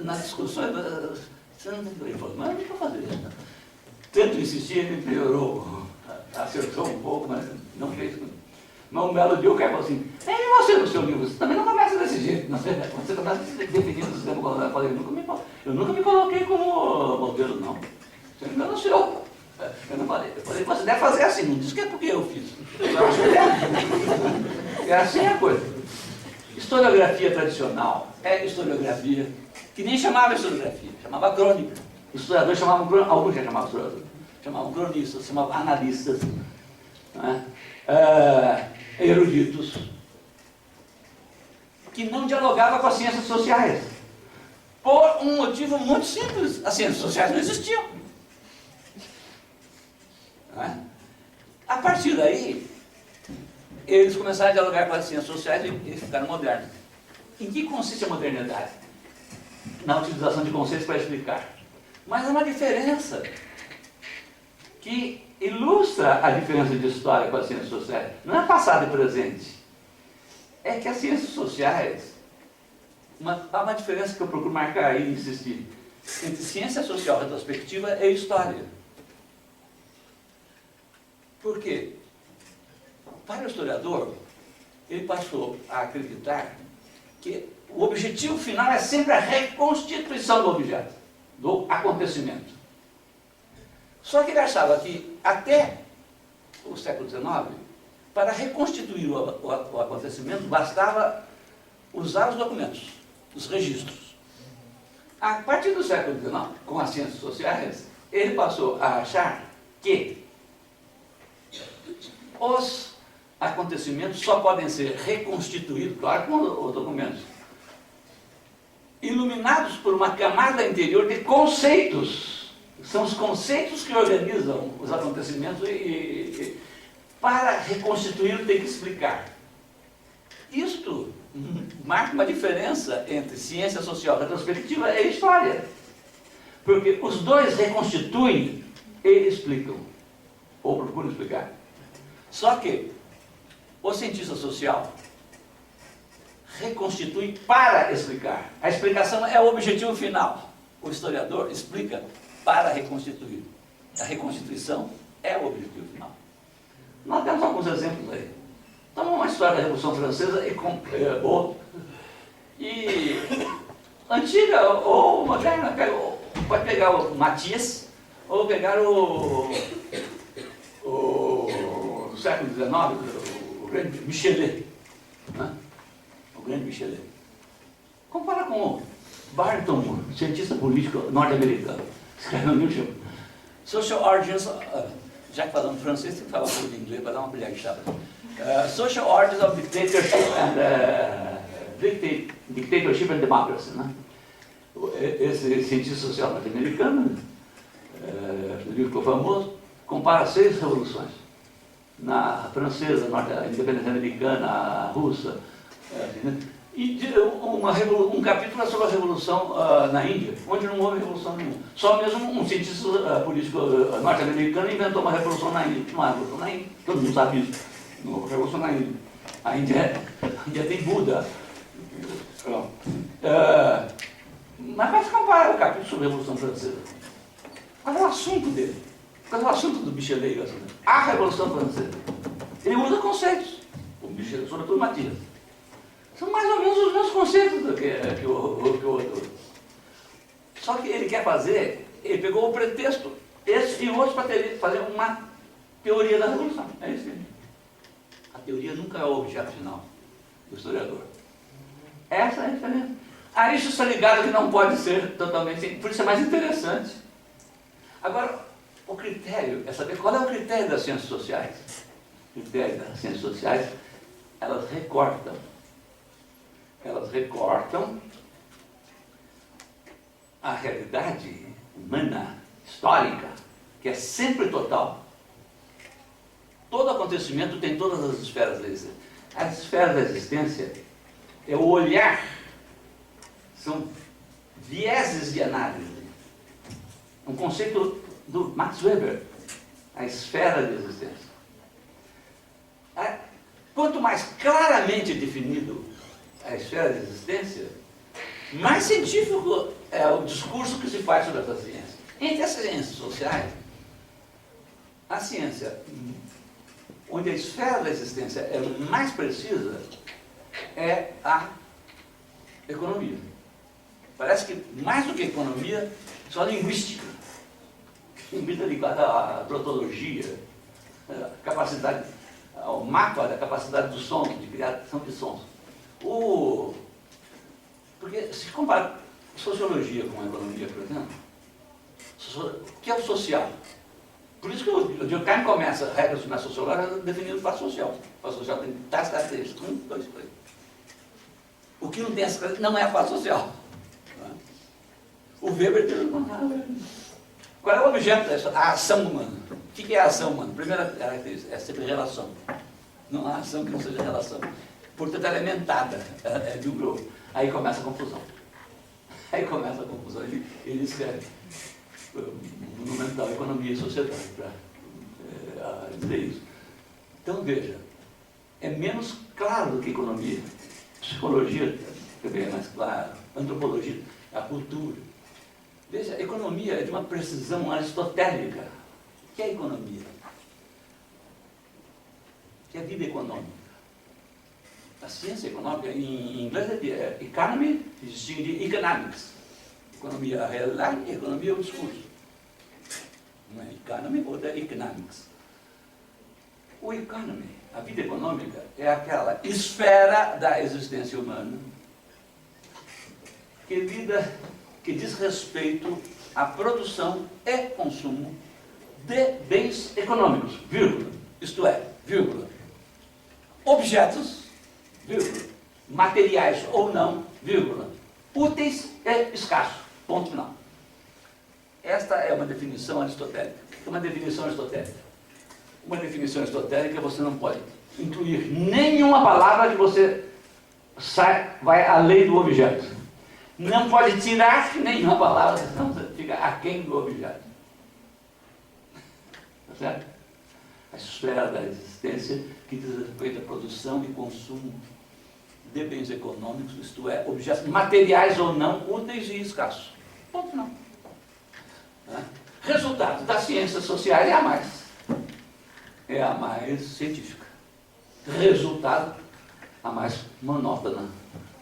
nas discussões. Você não tem que falar, mas não tem que fazer isso. Tanto insistir, ele melhorou, acertou um pouco, mas não fez. Mas um belo dia o cara falou assim, e você no seu livro, você também não começa desse jeito, não, você começa definindo o sistema colonial. Eu falei, eu nunca me coloquei como modelo, não. Você me anunciou. Eu não falei, eu falei, você deve fazer assim, não disse que é porque eu fiz. Eu acho que é assim a coisa. Historiografia tradicional é historiografia, que nem chamava historiografia, chamava crônica. Historiadores chamavam crônica, alguns já chamavam historiadores, chamavam cronistas, chamavam analistas, né? Eruditos, que não dialogavam com as ciências sociais. Por um motivo muito simples, as ciências sociais não existiam. Né? A partir daí, eles começaram a dialogar com as ciências sociais e ficaram modernos. Em que consiste a modernidade? Na utilização de conceitos para explicar. Mas há uma diferença que ilustra a diferença de história com as ciências sociais. Não é passado e presente. É que as ciências sociais, há uma diferença que eu procuro marcar aí e insistir, entre ciência social retrospectiva e história. Por quê? Para o historiador, ele passou a acreditar que o objetivo final é sempre a reconstituição do objeto, do acontecimento. Só que ele achava que até o século XIX, para reconstituir o acontecimento, bastava usar os documentos, os registros. A partir do século XIX, com as ciências sociais, ele passou a achar que os acontecimentos só podem ser reconstituídos, claro, com os documentos, iluminados por uma camada interior de conceitos. São os conceitos que organizam os acontecimentos e para reconstituir tem que explicar. Isto marca uma diferença entre ciência social retrospectiva e história. Porque os dois reconstituem e explicam, ou procuram explicar. Só que o cientista social reconstitui para explicar. A explicação é o objetivo final. O historiador explica para reconstituir. A reconstituição é o objetivo final. Nós temos alguns exemplos aí. Toma uma história da Revolução Francesa e antiga ou moderna, pode pegar o Matisse ou pegar o século XIX, o grande Michelet, né? O grande Michelet. Compara com o Barton Moore, cientista político norte-americano. Escreveu um livro, Social Origins, já que falando francês, tem que falar um pouco de inglês para dar uma brilhada. Social Origins of Dictatorship and Democracy. Né? Esse cientista social norte-americano, o livro ficou famoso, compara 6 revoluções. Na francesa, a independência americana, a russa, e um capítulo sobre a revolução na Índia, onde não houve revolução nenhuma. Só mesmo um cientista político norte-americano inventou uma revolução na Índia. Não há revolução na Índia, todo mundo sabe isso. Não houve revolução na Índia. A Índia tem Buda. Mas vai se comparar o capítulo sobre a Revolução Francesa. Qual é o assunto dele? Qual é o assunto do Michelet? A Revolução Francesa. Ele usa conceitos, o Michelet, sobretudo Matias. São mais ou menos os mesmos conceitos do que o outro. Só que ele quer fazer, ele pegou o pretexto, esse e outros, para fazer uma teoria da Revolução. É isso mesmo. A teoria nunca é o objeto final do historiador. Essa é a diferença. A isso está ligado que não pode ser totalmente, por isso é mais interessante. Agora, o critério é saber qual é o critério das ciências sociais. O critério das ciências sociais, elas recortam a realidade humana, histórica, que é sempre total. Todo acontecimento tem todas as esferas da existência. As esferas da existência é o olhar, são vieses de análise. Um conceito do Max Weber, a esfera de existência. Quanto mais claramente definido a esfera de existência, mais científico é o discurso que se faz sobre essa ciência. Entre as ciências sociais, a ciência onde a esfera da existência é mais precisa é a economia. Parece que mais do que economia, só a linguística. Linguística ligada à tautologia, a capacidade, ao mapa da capacidade do som, de criação de sons. Porque se compara sociologia com a economia, por exemplo, o que é o social? Por isso que o Durkheim começa a regra na sociologia definindo o fato social. O fato social tem tais características. 1, 2, 3. O que não tem essa característica não é a fato social. O Weber tem qual é o objeto dessa? A ação humana. O que é a ação humana? Primeira característica é sempre relação. Não há ação que não seja relação. Portanto, ela é mentada, é de um grupo. Aí começa a confusão. Ele escreve Monumental Economia e Sociedade para dizer isso. Então, veja, é menos claro do que economia. Psicologia também é mais claro. Antropologia, a cultura. Veja, a economia é de uma precisão aristotélica. O que é economia? O que é vida econômica? A ciência econômica, em inglês é economy, se distingue de economics. Economia é a realidade e economia é o discurso. Não é economy ou é economics. O economy, a vida econômica, é aquela esfera da existência humana que diz respeito à produção e consumo de bens econômicos, vírgula, isto é, vírgula, objetos, vírgula, materiais ou não, vírgula, úteis e escassos, ponto final. Esta é uma definição aristotélica. Uma definição aristotélica você não pode incluir nenhuma palavra que você vai além do objeto. Não pode tirar nenhuma palavra, senão você fica aquém do objeto. Tá certo? A esfera da existência que diz respeito à produção e consumo de bens econômicos, isto é, objetos materiais ou não, úteis e escassos. Ponto final. Resultado das ciências sociais é a mais científica. Resultado, a mais monótona.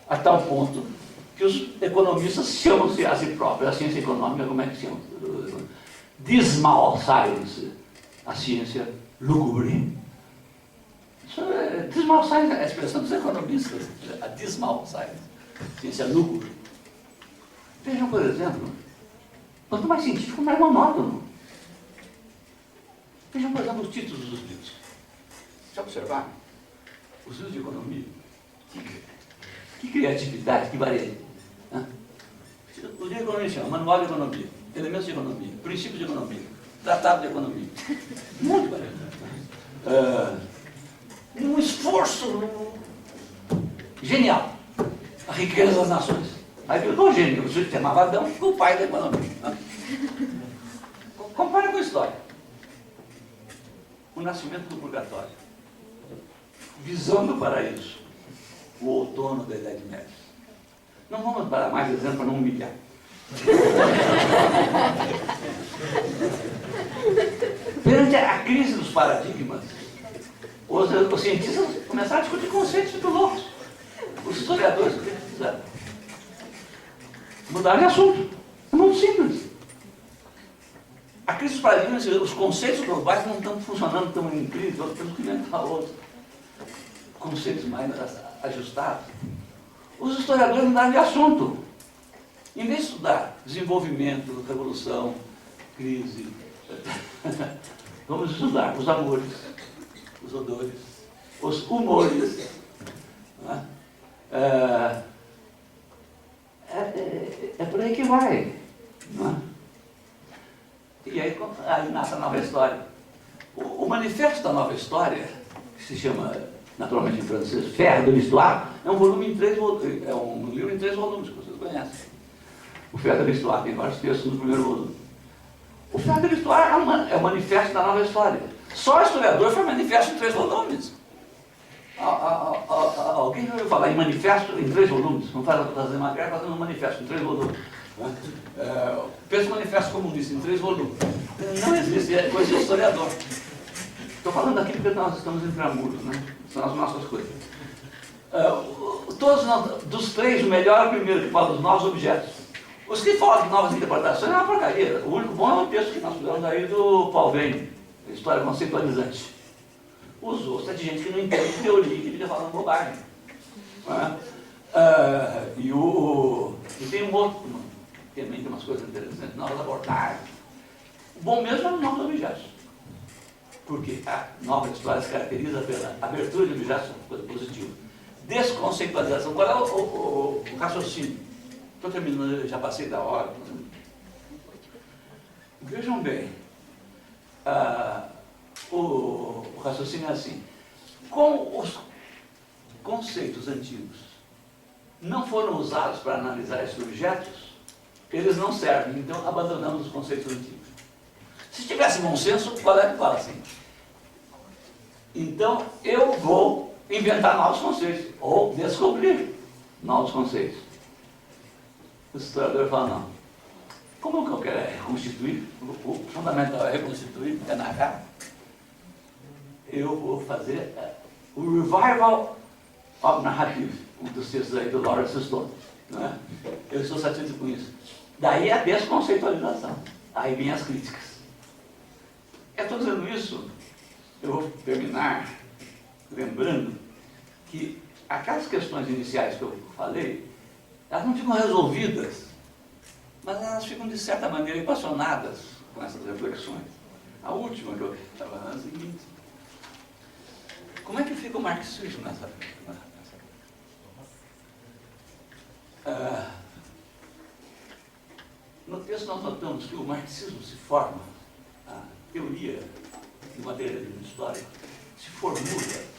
A tal ponto que os economistas chamam-se a si próprios, a ciência econômica, como é que chamam? Dismal science, a ciência lúgubre. Dismal science é a expressão dos economistas, a dismal science, ciência lúgubre. Vejam, por exemplo, quanto mais científico, mais monótono. Vejam, por exemplo, os títulos dos livros. Já observaram? Os livros de economia. Que criatividade, que variedade. O livro de economia chama Manual de Economia, Elementos de Economia, Princípios de Economia, Tratado de Economia. Muito variedade. Um esforço genial. A riqueza das nações. Aí ficou o gênio, o sistema Avadão ficou o pai da economia. Compara com a história. O nascimento do purgatório. Visão do paraíso. O outono da Idade Média. Não vamos para mais exemplo para não humilhar. Perante a crise dos paradigmas, os cientistas começaram a discutir conceitos muito loucos. Os historiadores fizeram. Mudaram de assunto. É muito simples. A crise dos paradigmas, os conceitos globais não estão funcionando tão incríveis, temos que inventar outros conceitos mais ajustados. Os historiadores mudaram de assunto. Em vez de estudar desenvolvimento, revolução, crise, vamos estudar os amores, os odores, os humores. Né? É por aí que vai. Né? E aí nasce a nova história. O manifesto da nova história, que se chama, naturalmente em francês, Faire de l'Histoire, é um volume em 3 volumes, é um livro em 3 volumes, que vocês conhecem. O Faire de l'Histoire tem vários textos no primeiro volume. O Faire de l'Histoire é o manifesto da nova história. Só o historiador foi manifesto em 3 volumes. Alguém já ouviu falar em manifesto em 3 volumes? Não faz fazer matéria fazendo um manifesto em 3 volumes. Pensa manifesto comunista em 3 volumes. Não existe, é coisa de historiador. Estou falando aqui porque nós estamos intramuros, né? São as nossas coisas. Todos nós, dos 3, o melhor é o primeiro, que fala dos novos objetos. Os que falam de novas interpretações é uma porcaria. O único bom é o texto que nós fizemos aí do Paul Veyne, História Conceitualizante. Os outros é de gente que não entende de teoria e que fica falando bobagem. E tem um outro, também tem umas coisas interessantes, novas abordagens. O bom mesmo é os novos objetos. Porque a nova história se caracteriza pela abertura de objetos, coisa positiva. Desconceitualização. Qual é o raciocínio? Estou terminando, já passei da hora. Vejam bem, o raciocínio é assim. Como os conceitos antigos não foram usados para analisar esses objetos, eles não servem, então abandonamos os conceitos antigos. Se tivesse bom senso, qual é que fala assim? Então eu vou inventar novos conceitos, ou descobrir novos conceitos. O historiador fala, não. Como que eu quero reconstituir? O fundamental é reconstituir, é narrar. Eu vou fazer o revival of narrative, um dos textos aí do Lawrence Stone. Né? Eu estou satisfeito com isso. Daí a desconceitualização. Aí vem as críticas. Eu estou dizendo isso, eu vou terminar lembrando que aquelas questões iniciais que eu falei, elas não ficam resolvidas, mas elas ficam, de certa maneira, equacionadas com essas reflexões. A última que eu estava falando é a seguinte: como é que fica o marxismo nessa? No texto nós notamos que o marxismo se forma, a teoria do materialismo histórico se formula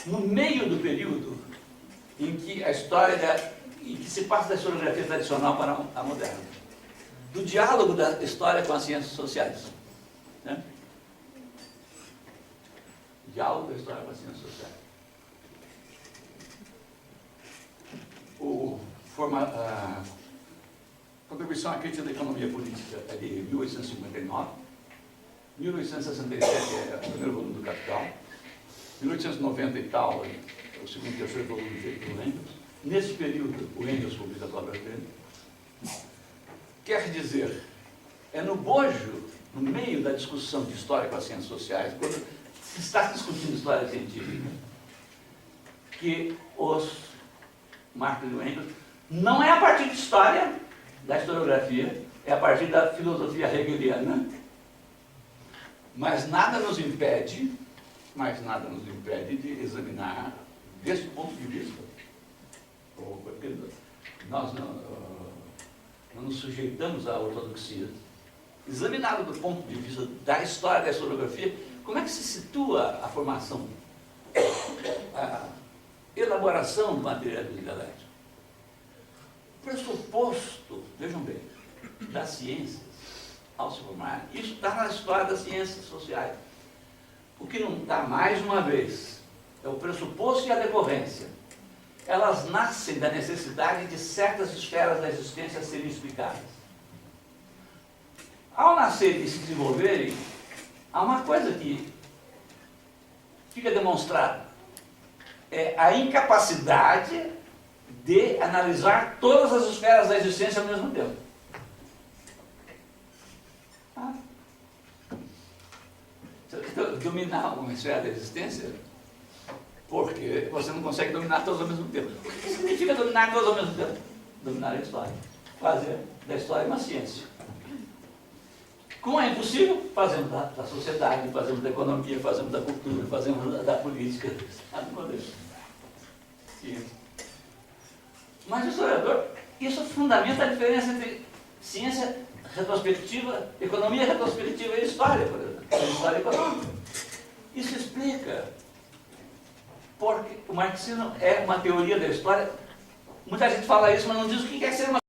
no meio do período em que a história, em que se passa da historiografia tradicional para a moderna, do diálogo da história com as ciências sociais. Né? Diálogo da história com as ciências sociais. A contribuição à crítica da economia política é de 1859, 1867 é o primeiro volume do Capital, 1890 e tal é o segundo e terceiro volume feito pelo Engels. Nesse período, o Engels publica a obra dele. Quer dizer, é no bojo, no meio da discussão de história com as ciências sociais, quando se está discutindo história científica, que os Marx e o Engels, não é a partir de história, da historiografia, é a partir da filosofia hegeliana, mas nada nos impede de examinar desse ponto de vista. Porque nós não nos sujeitamos à ortodoxia. Examinado do ponto de vista da história da historiografia, como é que se situa a formação, a elaboração do materialismo dialético? O pressuposto, vejam bem, das ciências, ao se formar, isso está na história das ciências sociais. O que não está, mais uma vez, é o pressuposto e a decorrência. Elas nascem da necessidade de certas esferas da existência serem explicadas. Ao nascer e se desenvolverem, há uma coisa que fica demonstrada. É a incapacidade de analisar todas as esferas da existência ao mesmo tempo. Dominar uma esfera da existência porque você não consegue dominar todos ao mesmo tempo. O que significa dominar todos ao mesmo tempo? Dominar a história. Fazer da história uma ciência. Como é impossível, fazemos da sociedade, fazemos da economia, fazemos da cultura, fazemos da política, ciência. Mas o historiador, isso fundamenta a diferença entre ciência retrospectiva, economia retrospectiva e história, por exemplo. História econômica. Isso explica porque o marxismo é uma teoria da história. Muita gente fala isso, mas não diz o que é ser uma